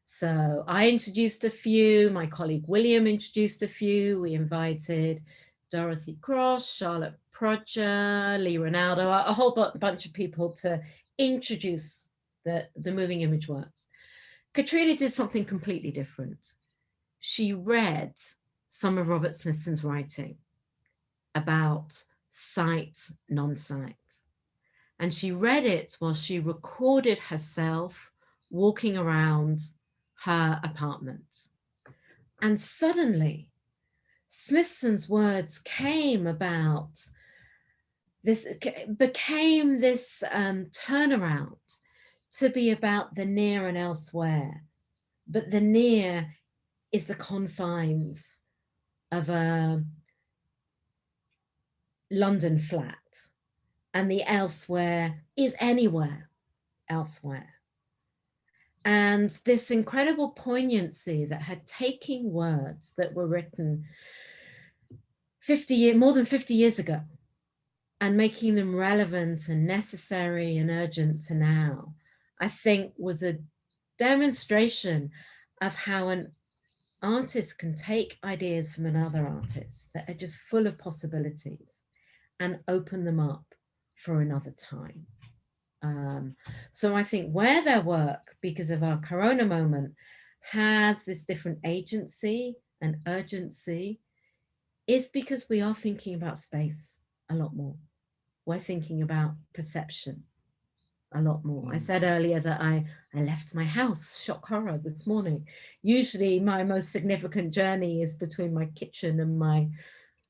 So I introduced a few, my colleague William introduced a few, we invited Dorothy Cross, Charlotte Prodger, Lee Ronaldo, a whole bunch of people to introduce the moving image works. Katrina did something completely different. She read some of Robert Smithson's writing about sight, non-sight. And she read it while she recorded herself walking around her apartment. And suddenly, Smithson's words came about this, became this turnaround to be about the near and elsewhere. But the near is the confines of a London flat, and the elsewhere is anywhere elsewhere. And this incredible poignancy that had taken words that were written more than 50 years ago and making them relevant and necessary and urgent to now, I think was a demonstration of how an artist can take ideas from another artist that are just full of possibilities and open them up for another time. So I think where their work, because of our Corona moment, has this different agency and urgency is because we are thinking about space a lot more. We're thinking about perception a lot more. I said earlier that I left my house, shock horror, this morning. Usually my most significant journey is between my kitchen and my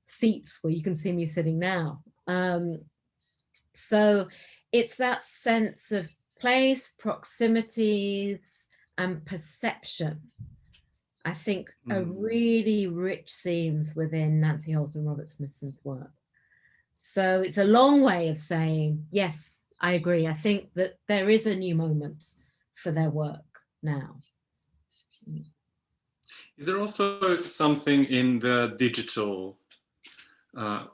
seats where you can see me sitting now. So it's that sense of place, proximities, and perception, I think, are really rich themes within Nancy Holt and Robert Smithson's work. So it's a long way of saying, yes, I agree. I think that there is a new moment for their work now. Is there also something in the digital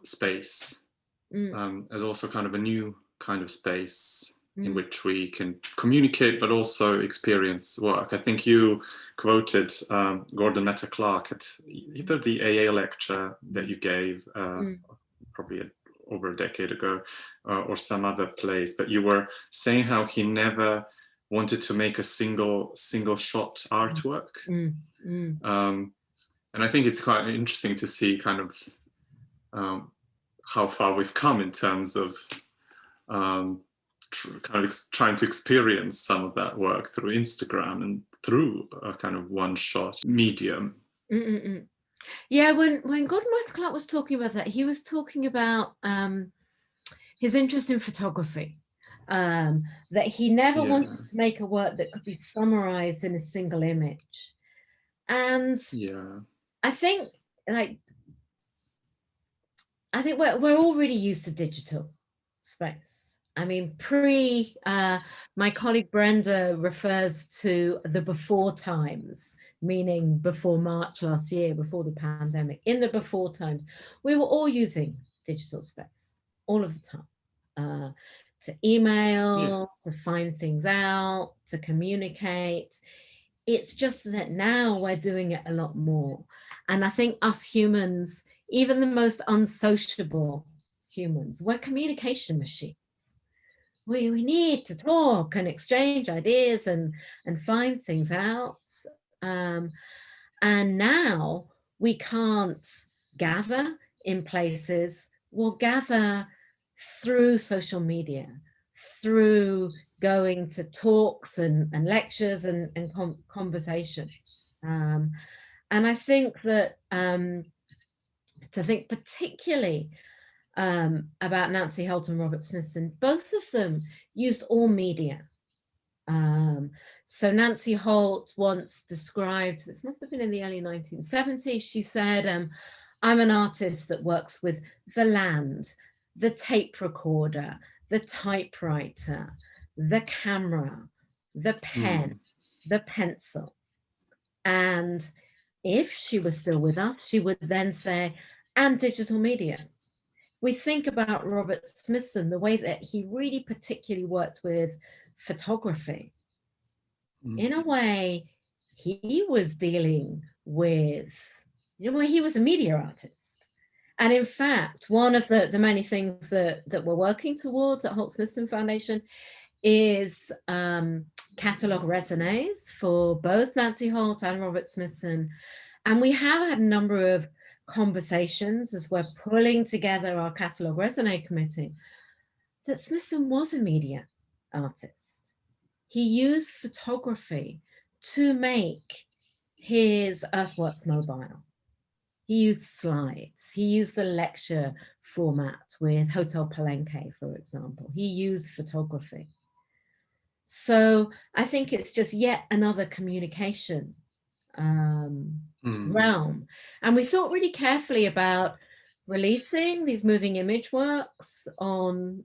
space as also kind of a new kind of space in which we can communicate but also experience work? I think you quoted Gordon Meta-Clark at either the AA lecture that you gave probably over a decade ago or some other place, but you were saying how he never wanted to make a single shot artwork. And I think it's quite interesting to see kind of how far we've come in terms of trying to experience some of that work through Instagram and through a kind of one-shot medium. Yeah, when Gordon Meta-Clark was talking about that, he was talking about his interest in photography, that he never wanted to make a work that could be summarized in a single image. And I think we're all really used to digital space. I mean, my colleague Brenda refers to the before times, meaning before March last year, before the pandemic. In the before times, we were all using digital space all of the time, to email, to find things out, to communicate. It's just that now we're doing it a lot more. And I think us humans, even the most unsociable humans, we're communication machines. We need to talk and exchange ideas and find things out. And now we can't gather in places. We'll gather through social media, through going to talks and lectures and conversations. And I think that to think particularly about Nancy Holt and Robert Smithson, both of them used all media. So Nancy Holt once described, this must have been in the early 1970s, she said, I'm an artist that works with the land, the tape recorder, the typewriter, the camera, the pen, the pencil. And if she was still with us, she would then say, and digital media. We think about Robert Smithson, the way that he really particularly worked with photography. In a way, he was dealing with, he was a media artist. And in fact, one of the many things that we're working towards at Holt Smithson Foundation is catalogue raisonnés for both Nancy Holt and Robert Smithson. And we have had a number of conversations as we're pulling together our catalogue raisonné committee, that Smithson was a media artist. He used photography to make his earthworks mobile. He used slides. He used the lecture format with Hotel Palenque, for example. He used photography. So I think it's just yet another communication realm. And we thought really carefully about releasing these moving image works on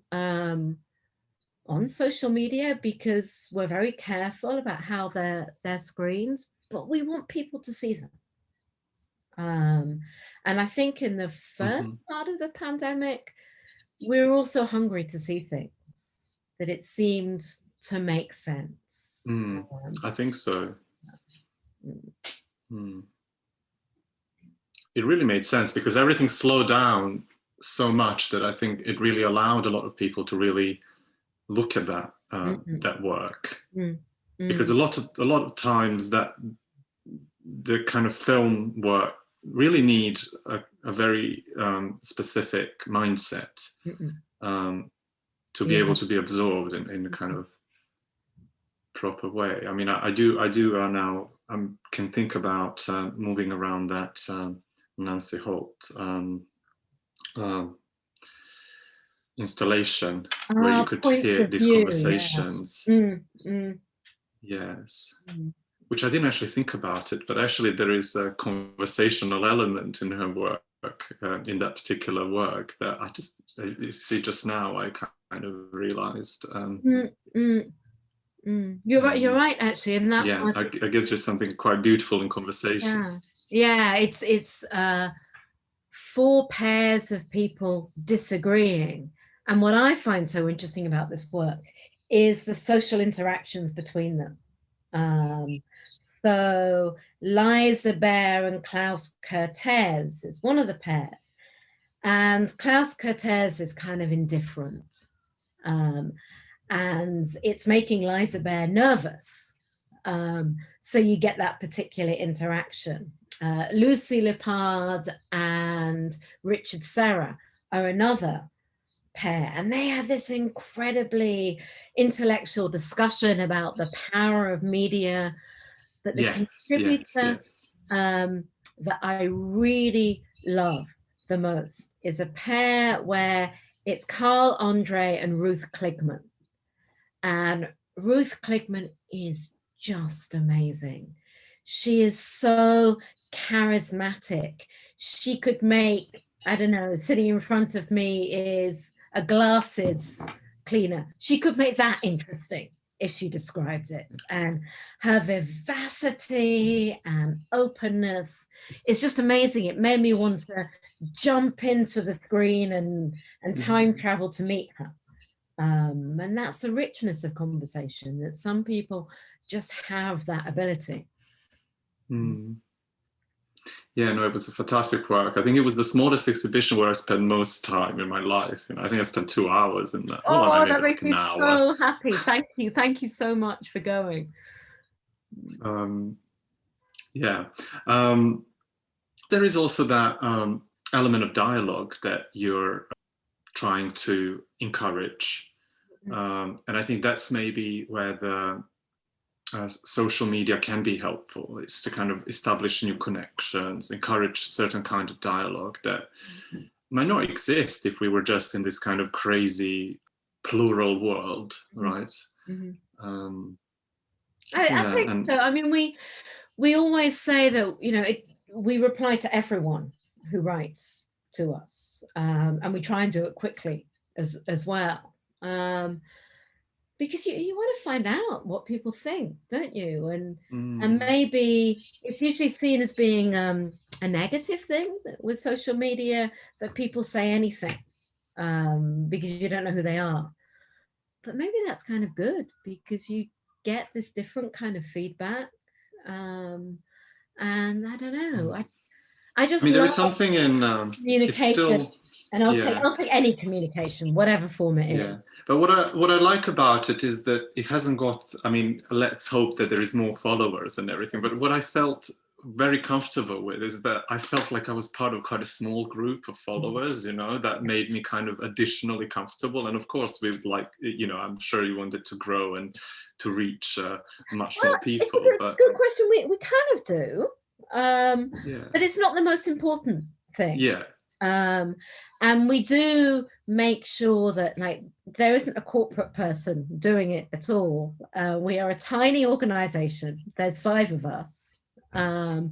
social media, because we're very careful about how they're screens, but we want people to see them. And I think in the first part of the pandemic, we're also hungry to see things, that it seemed to make sense. I think so. It really made sense because everything slowed down so much that I think it really allowed a lot of people to really look at that that work, because a lot of times that the kind of film work really need a very specific mindset to be able to be absorbed in a kind of proper way. I mean, I do now can think about moving around that Nancy Holt installation where you could hear these conversations. Yes. Which I didn't actually think about it, but actually there is a conversational element in her work, in that particular work, that you see just now, I kind of realized. You're right, actually. And that yeah, I guess there's something quite beautiful in conversation. Yeah, it's 4 pairs of people disagreeing. And what I find so interesting about this work is the social interactions between them. So Liza Bear and Klaus Kertész is one of the pairs. And Klaus Kertész is kind of indifferent. And it's making Liza Bear nervous. So you get that particular interaction. Lucy Lepard and Richard Serra are another pair, and they have this incredibly intellectual discussion about the power of media, that the contributor that I really love the most is a pair where it's Carl Andre and Ruth Kligman. And Ruth Kligman is just amazing. She is so charismatic. She could make, I don't know, sitting in front of me is a glasses cleaner. She could make that interesting if she described it. And her vivacity and openness is just amazing. It made me want to jump into the screen and time travel to meet her. And that's the richness of conversation, that some people just have that ability. Yeah, no, it was a fantastic work. I think it was the smallest exhibition where I spent most time in my life. I think I spent 2 hours in that. Oh, that makes me so happy. Thank you so much for going. Yeah. There is also that element of dialogue that you're trying to encourage. And I think that's maybe where the social media can be helpful. It's to kind of establish new connections, encourage certain kind of dialogue that might not exist if we were just in this kind of crazy plural world, right? I think so. I mean, we always say that, you know, we reply to everyone who writes to us, and we try and do it quickly as well. Because you want to find out what people think, don't you? And maybe it's usually seen as being a negative thing with social media, that people say anything because you don't know who they are. But maybe that's kind of good, because you get this different kind of feedback. And I don't know. I just there is something in communication, and I'll take any communication, whatever form it is. But what I like about it is that it hasn't got, I mean, let's hope that there is more followers and everything, but what I felt very comfortable with is that I felt like I was part of quite a small group of followers, you know, that made me kind of additionally comfortable. And of course, we'd like, you know, I'm sure you wanted to grow and to reach much more people. It's a good question. We kind of do, but it's not the most important thing. And we do make sure that, like, there isn't a corporate person doing it at all. We are a tiny organization. There's 5 of us. And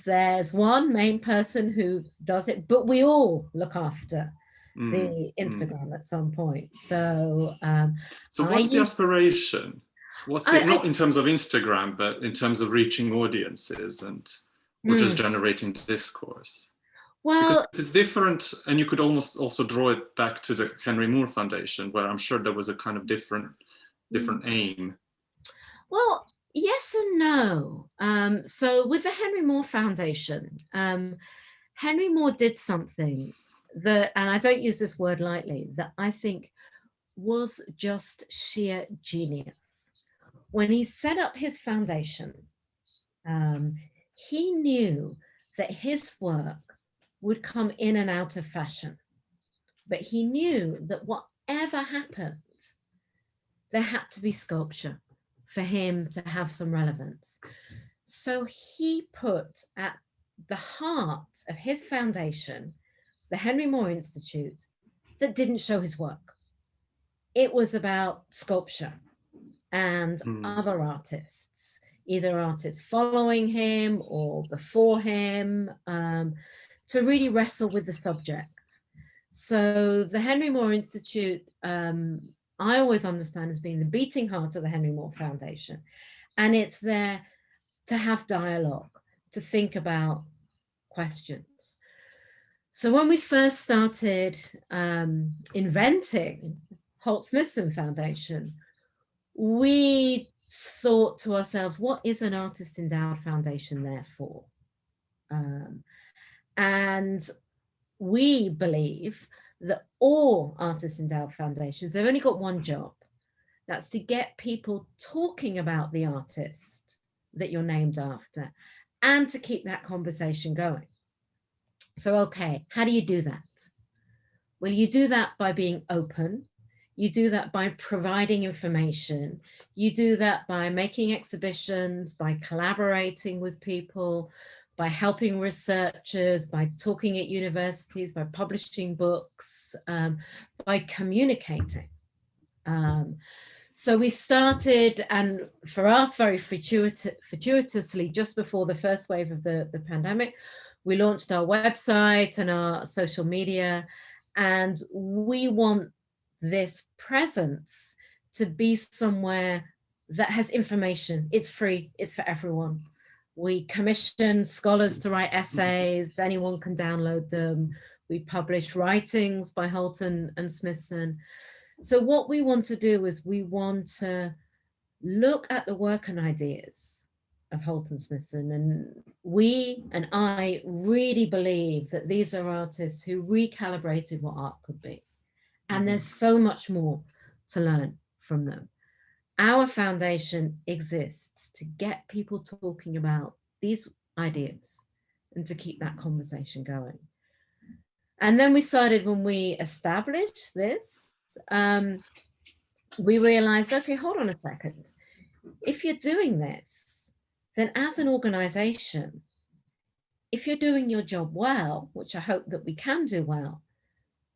there's one main person who does it, but we all look after the Instagram at some point. So what's the aspiration? What's not in terms of Instagram, but in terms of reaching audiences and or just generating discourse? Well, because it's different, and you could almost also draw it back to the Henry Moore Foundation, where I'm sure there was a kind of different aim. Well, yes and no. So with the Henry Moore Foundation, Henry Moore did something that, and I don't use this word lightly, that I think was just sheer genius. When he set up his foundation, he knew that his work would come in and out of fashion, but he knew that whatever happened, there had to be sculpture for him to have some relevance. So he put at the heart of his foundation the Henry Moore Institute that didn't show his work. It was about sculpture and other artists, either artists following him or before him, to really wrestle with the subject. So the Henry Moore Institute, I always understand as being the beating heart of the Henry Moore Foundation. And it's there to have dialogue, to think about questions. So when we first started inventing Holt Smithson Foundation, we thought to ourselves, what is an artist endowed foundation there for? And we believe that all artist endowed foundations, they've only got one job. That's to get people talking about the artist that you're named after and to keep that conversation going. So, okay, how do you do that? Well, you do that by being open. You do that by providing information. You do that by making exhibitions, by collaborating with people, by helping researchers, by talking at universities, by publishing books, by communicating. So we started, and for us, very fortuitously, just before the first wave of the pandemic, we launched our website and our social media, and we want this presence to be somewhere that has information. It's free, it's for everyone. We commission scholars to write essays, anyone can download them. We publish writings by Holt and Smithson. So what we want to do is we want to look at the work and ideas of Holt and Smithson, and we and I really believe that these are artists who recalibrated what art could be. And there's so much more to learn from them. Our foundation exists to get people talking about these ideas and to keep that conversation going. And then we started, when we established this, we realized, okay, hold on a second. If you're doing this, then as an organization, if you're doing your job well, which I hope that we can do well,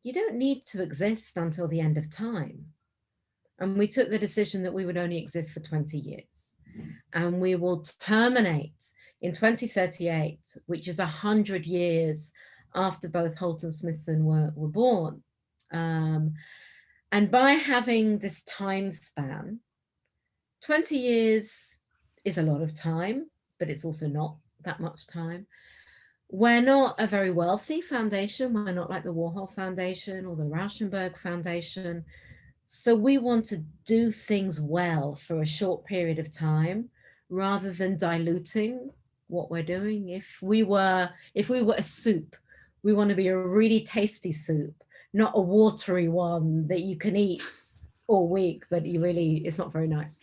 you don't need to exist until the end of time. And we took the decision that we would only exist for 20 years. And we will terminate in 2038, which is 100 years after both Holt and Smithson were born. And by having this time span, 20 years is a lot of time, but it's also not that much time. We're not a very wealthy foundation. We're not like the Warhol Foundation or the Rauschenberg Foundation. So we want to do things well for a short period of time, rather than diluting what we're doing. If we were a soup, we want to be a really tasty soup, not a watery one that you can eat all week, but it's not very nice.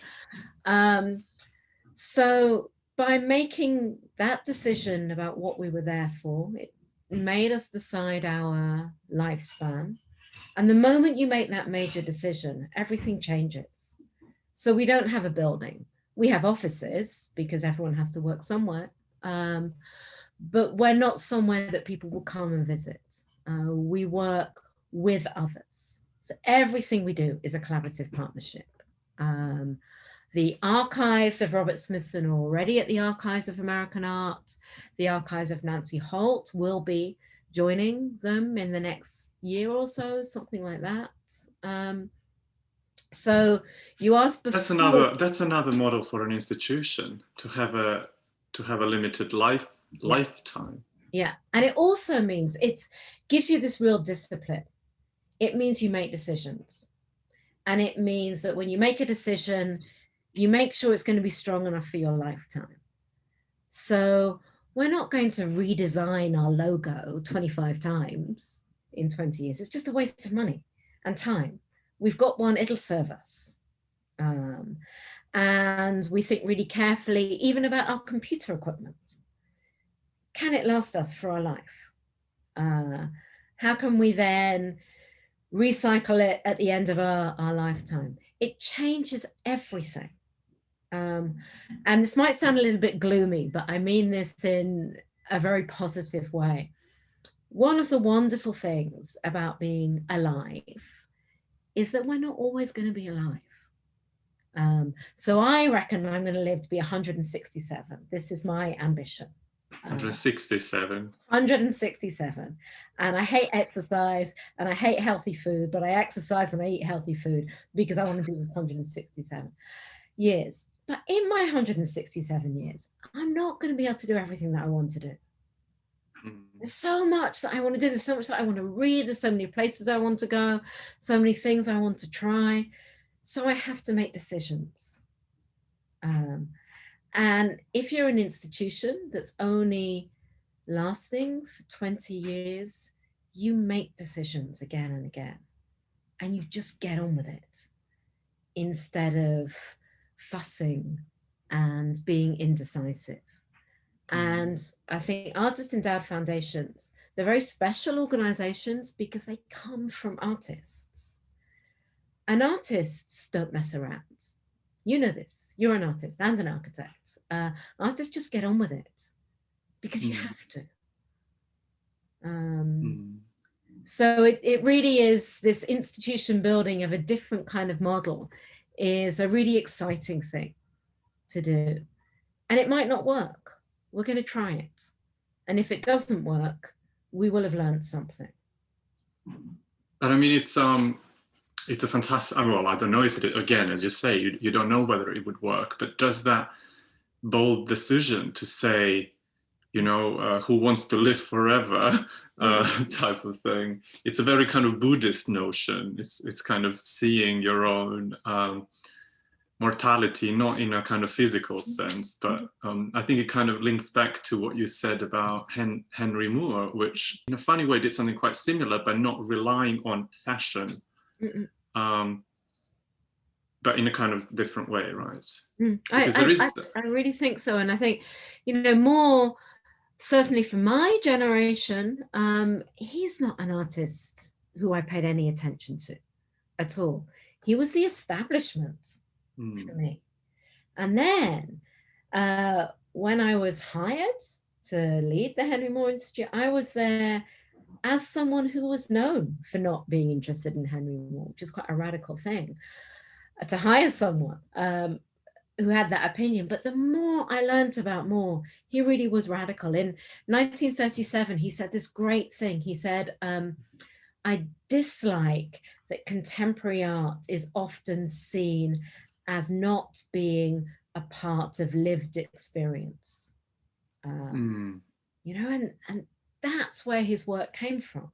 So by making that decision about what we were there for, it made us decide our lifespan. And the moment you make that major decision, everything changes. So we don't have a building. We have offices because everyone has to work somewhere. But we're not somewhere that people will come and visit. We work with others. So everything we do is a collaborative partnership. The archives of Robert Smithson are already at the Archives of American Art. The archives of Nancy Holt will be joining them in the next year or so, something like that. So you asked before. That's another model for an institution, to have a limited lifetime. Yeah, and it also means gives you this real discipline. It means you make decisions, and it means that when you make a decision, you make sure it's going to be strong enough for your lifetime. So we're not going to redesign our logo 25 times in 20 years. It's just a waste of money and time. we've got one, it'll serve us. And we think really carefully, even about our computer equipment. Can it last us for our life? How can we then recycle it at the end of our lifetime? It changes everything. And this might sound a little bit gloomy, but I mean this in a very positive way. One of the wonderful things about being alive is that we're not always going to be alive. So I reckon I'm going to live to be 167. This is my ambition. 167. 167. And I hate exercise and I hate healthy food, but I exercise and I eat healthy food because I want to do this 167 years. But in my 167 years, I'm not going to be able to do everything that I want to do. There's so much that I want to do. There's so much that I want to read. There's so many places I want to go, so many things I want to try. So I have to make decisions. And if you're an institution that's only lasting for 20 years, you make decisions again and again, and you just get on with it instead of fussing and being indecisive. And I think artist endowed foundations, they're very special organizations because they come from artists. And artists don't mess around. You know this, you're an artist and an architect. Artists just get on with it because you have to. So it really is, this institution building of a different kind of model is a really exciting thing to do. And it might not work. We're going to try it. And if it doesn't work, we will have learned something. But I mean, it's a fantastic, well, I don't know if it, again, as you say, you don't know whether it would work, but does that bold decision to say, you know, who wants to live forever type of thing, it's a very kind of Buddhist notion. It's kind of seeing your own mortality, not in a kind of physical sense, but I think it kind of links back to what you said about Henry Moore, which in a funny way did something quite similar, but not relying on fashion, but in a kind of different way, right? I really think so. And I think, you know, Moore, certainly for my generation, he's not an artist who I paid any attention to at all. He was the establishment for me. And then when I was hired to lead the Henry Moore Institute, I was there as someone who was known for not being interested in Henry Moore, which is quite a radical thing, to hire someone who had that opinion. But the more I learned about Moore, he really was radical. In 1937, he said this great thing. He said, I dislike that contemporary art is often seen as not being a part of lived experience. You know, and that's where his work came from.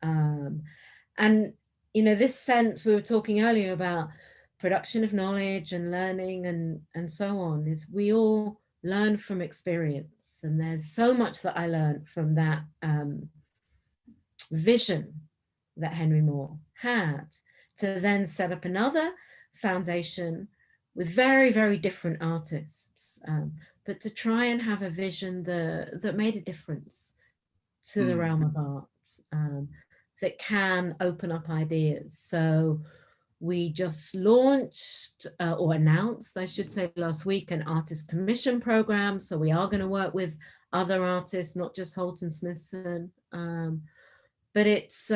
And, you know, this sense we were talking earlier about production of knowledge and learning and so on, is we all learn from experience. And there's so much that I learned from that vision that Henry Moore had to then set up another foundation with very, very different artists, but to try and have a vision that made a difference to the realm of art, that can open up ideas. So we just launched, or announced, I should say, last week, an artist commission program. So we are going to work with other artists, not just Holt and Smithson, but it's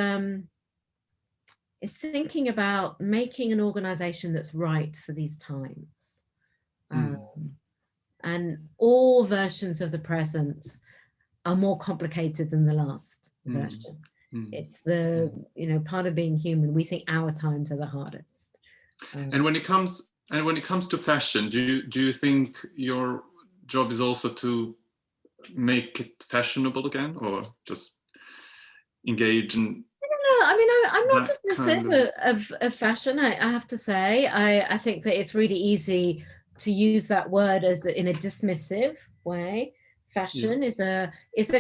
thinking about making an organization that's right for these times. And all versions of the present are more complicated than the last version. It's the, you know, part of being human. We think our times are the hardest. And when it comes to fashion, do you think your job is also to make it fashionable again, or just engage in? I mean, I'm not dismissive of fashion, I have to say. I think that it's really easy to use that word as in a dismissive way. Fashion is a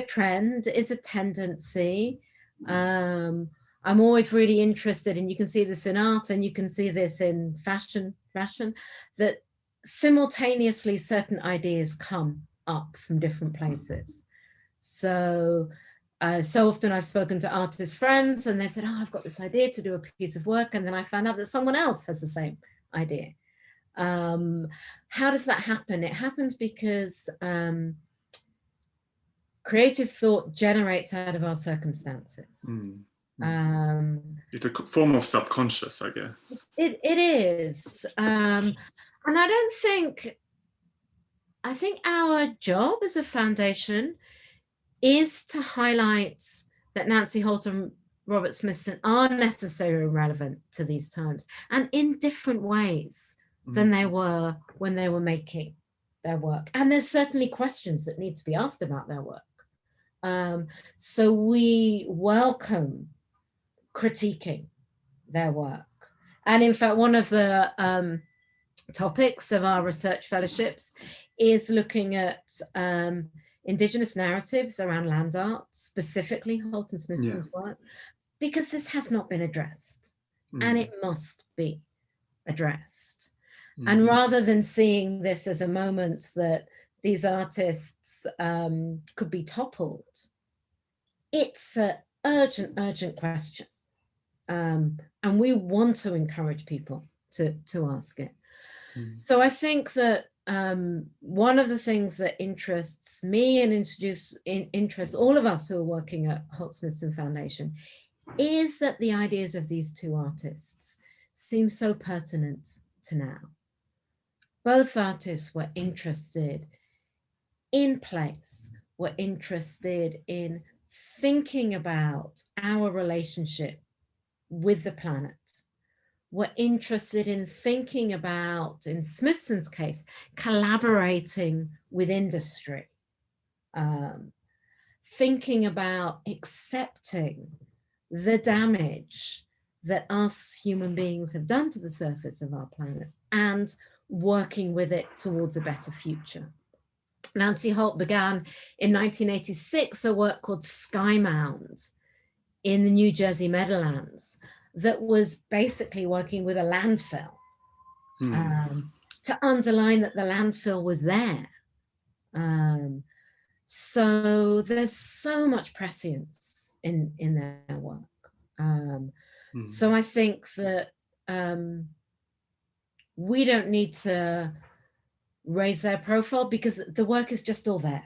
trend, is a tendency. I I'm always really interested, and you can see this in art and you can see this in fashion, that simultaneously certain ideas come up from different places. So often I've spoken to artist friends and they said, oh, I've got this idea to do a piece of work. And then I found out that someone else has the same idea. How does that happen? It happens because creative thought generates out of our circumstances. It's a form of subconscious, I guess. It is. And I think our job as a foundation is to highlight that Nancy Holt and Robert Smithson are necessary and relevant to these times, and in different ways than they were when they were making their work. And there's certainly questions that need to be asked about their work. So we welcome critiquing their work. And in fact, one of the topics of our research fellowships is looking at Indigenous narratives around land art, specifically Holt and Smithson's work, because this has not been addressed, and it must be addressed. And rather than seeing this as a moment that these artists could be toppled, it's an urgent question. And we want to encourage people to ask it. So I think that one of the things that interests me and interests all of us who are working at Holt Smithson Foundation is that the ideas of these two artists seem so pertinent to now. Both artists were interested in place, were interested in thinking about our relationship with the planet, were interested in thinking about, in Smithson's case, collaborating with industry, thinking about accepting the damage that us human beings have done to the surface of our planet and working with it towards a better future. Nancy Holt began in 1986 a work called Sky Mound in the New Jersey Meadowlands that was basically working with a landfill to underline that the landfill was there. So there's so much prescience in their work. So I think that we don't need to raise their profile because the work is just all there.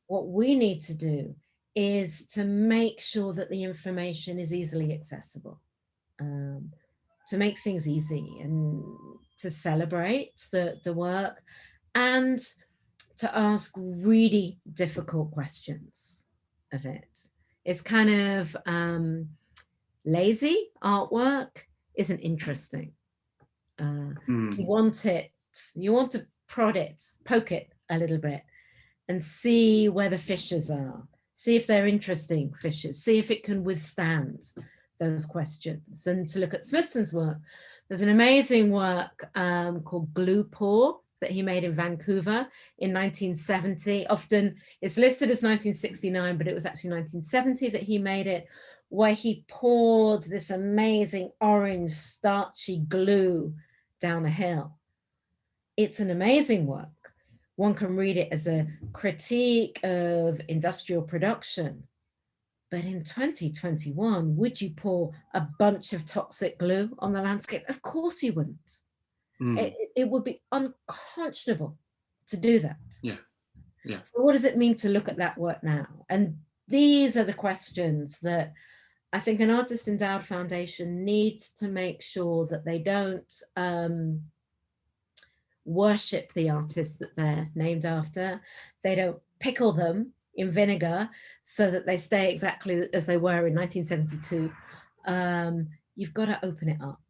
What we need to do is to make sure that the information is easily accessible, to make things easy and to celebrate the work and to ask really difficult questions of it. It's kind of lazy artwork isn't interesting. You want to prod it, poke it a little bit and see where the fissures are, see if they're interesting fissures, see if it can withstand those questions. And to look at Smithson's work, there's an amazing work called Glue Pour that he made in Vancouver in 1970. Often it's listed as 1969, but it was actually 1970 that he made it, where he poured this amazing orange starchy glue down a hill. It's an amazing work. One can read it as a critique of industrial production. But in 2021, would you pour a bunch of toxic glue on the landscape? Of course you wouldn't. It would be unconscionable to do that. Yeah. So what does it mean to look at that work now? And these are the questions that I think an Artist Endowed Foundation needs to make sure that they don't worship the artists that they're named after. They don't pickle them in vinegar so that they stay exactly as they were in 1972. You've got to open it up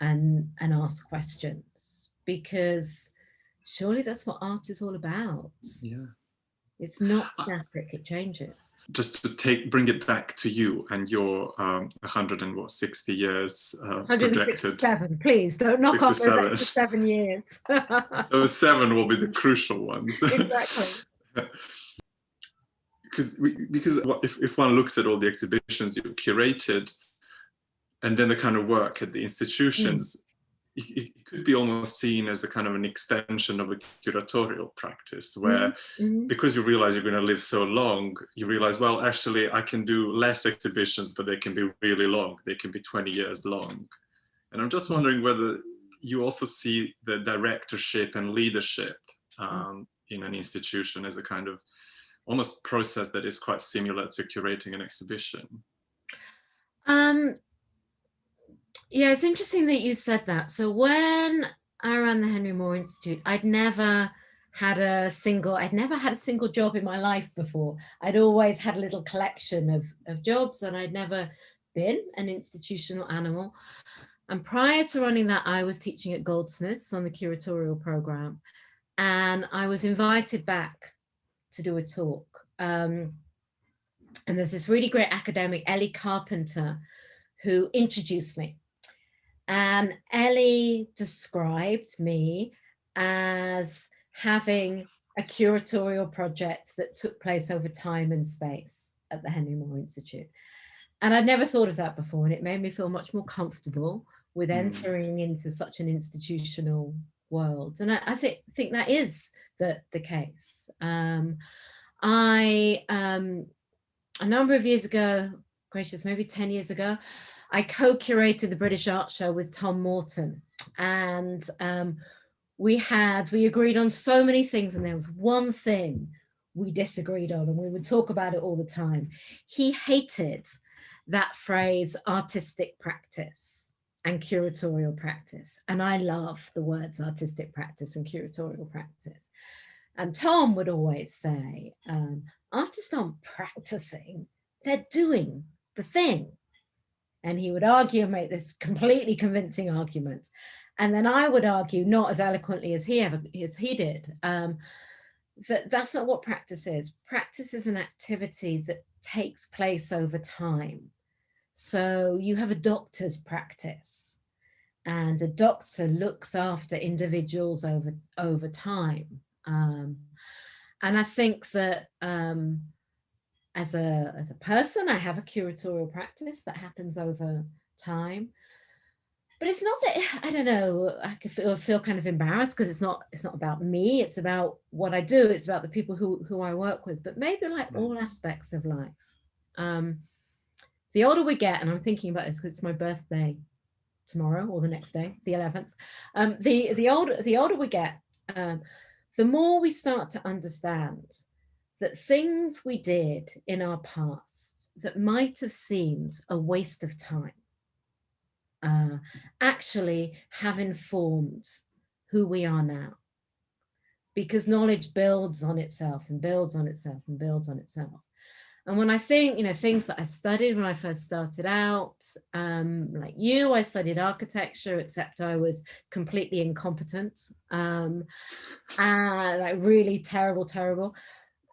and ask questions, because surely that's what art is all about. Yeah. It's not static, it changes. Just to bring it back to you and your 160 years 167, projected. Please don't knock off those 7 years. Those 7 will be the crucial ones. Exactly. because if one looks at all the exhibitions you curated, and then the kind of work at the institutions, it could be almost seen as a kind of an extension of a curatorial practice, where because you realize you're going to live so long, you realize, well, actually, I can do less exhibitions, but they can be really long. They can be 20 years long. And I'm just wondering whether you also see the directorship and leadership in an institution as a kind of almost process that is quite similar to curating an exhibition. Yeah, it's interesting that you said that. So when I ran the Henry Moore Institute, I'd never had a single job in my life before. I'd always had a little collection of jobs, and I'd never been an institutional animal. And prior to running that, I was teaching at Goldsmiths on the Curatorial Programme, and I was invited back to do a talk. And there's this really great academic, Ellie Carpenter, who introduced me. And Ellie described me as having a curatorial project that took place over time and space at the Henry Moore Institute. And I'd never thought of that before, and it made me feel much more comfortable with entering into such an institutional world. And I think that is the case. A number of years ago, gracious, maybe 10 years ago, I co-curated the British Art Show with Tom Morton, and we agreed on so many things, and there was one thing we disagreed on, and we would talk about it all the time. He hated that phrase artistic practice and curatorial practice, and I love the words artistic practice and curatorial practice. And Tom would always say, artists aren't practicing, they're doing the thing. And he would argue and make this completely convincing argument. And then I would argue, not as eloquently as he did, that that's not what practice is. Practice is an activity that takes place over time. So you have a doctor's practice, and a doctor looks after individuals over time. And I think that as a person, I have a curatorial practice that happens over time. But it's not that, I don't know, I could feel kind of embarrassed because it's not about me, it's about what I do, it's about the people who I work with, but maybe like all aspects of life. The older we get, and I'm thinking about this because it's my birthday tomorrow or the next day, the 11th. The older we get, the more we start to understand that things we did in our past that might have seemed a waste of time actually have informed who we are now. Because knowledge builds on itself and builds on itself and builds on itself. And when I think, things that I studied when I first started out, like you, I studied architecture, except I was completely incompetent and like really terrible.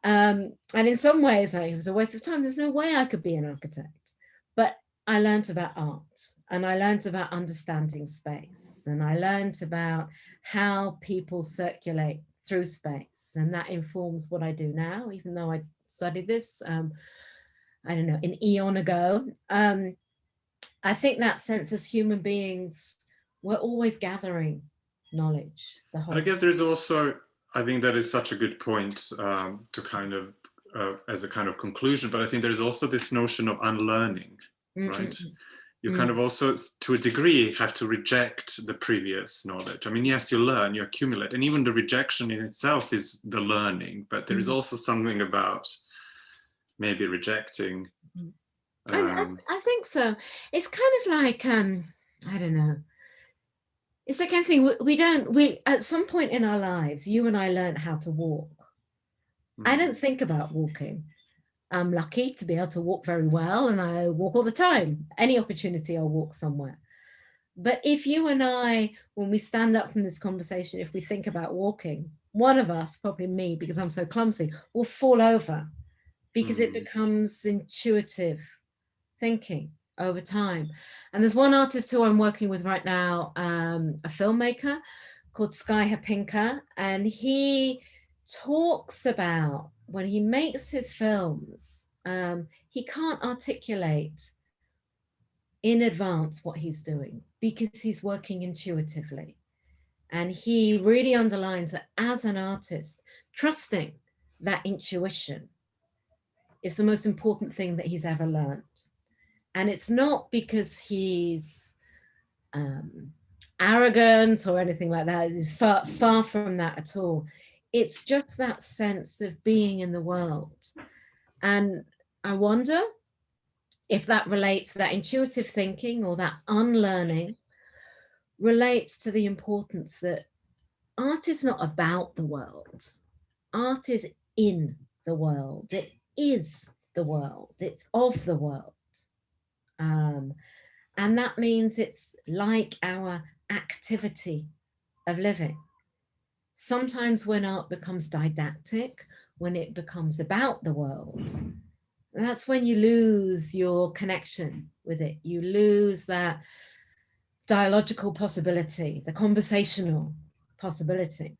And in some ways, it was a waste of time. There's no way I could be an architect. But I learned about art, and I learned about understanding space, and I learned about how people circulate through space. And that informs what I do now, even though I studied this, I don't know, an eon ago. I think that sense as human beings, we're always gathering knowledge. I guess there's also, I think that is such a good point to kind of, as a kind of conclusion, but I think there's also this notion of unlearning, right? You kind of also, to a degree, have to reject the previous knowledge. I mean, yes, you learn, you accumulate, and even the rejection in itself is the learning, but there is also something about maybe rejecting. I think so. It's kind of like, I don't know. It's the kind of thing we at some point in our lives, you and I learned how to walk. I don't think about walking. I'm lucky to be able to walk very well, and I walk all the time. Any opportunity, I'll walk somewhere. But if you and I, when we stand up from this conversation, if we think about walking, one of us, probably me, because I'm so clumsy, will fall over because it becomes intuitive thinking over time. And there's one artist who I'm working with right now, a filmmaker called Sky Hapinka, and he talks about when he makes his films, he can't articulate in advance what he's doing because he's working intuitively. And he really underlines that as an artist, trusting that intuition is the most important thing that he's ever learned. And it's not because he's arrogant or anything like that. It's far from that at all. It's just that sense of being in the world. And I wonder if that relates, that intuitive thinking or that unlearning relates to the importance that art is not about the world. Art is in the world. It is the world. It's of the world. And that means it's like our activity of living. Sometimes when art becomes didactic, when it becomes about the world, that's when you lose your connection with it. You lose that dialogical possibility, the conversational possibility.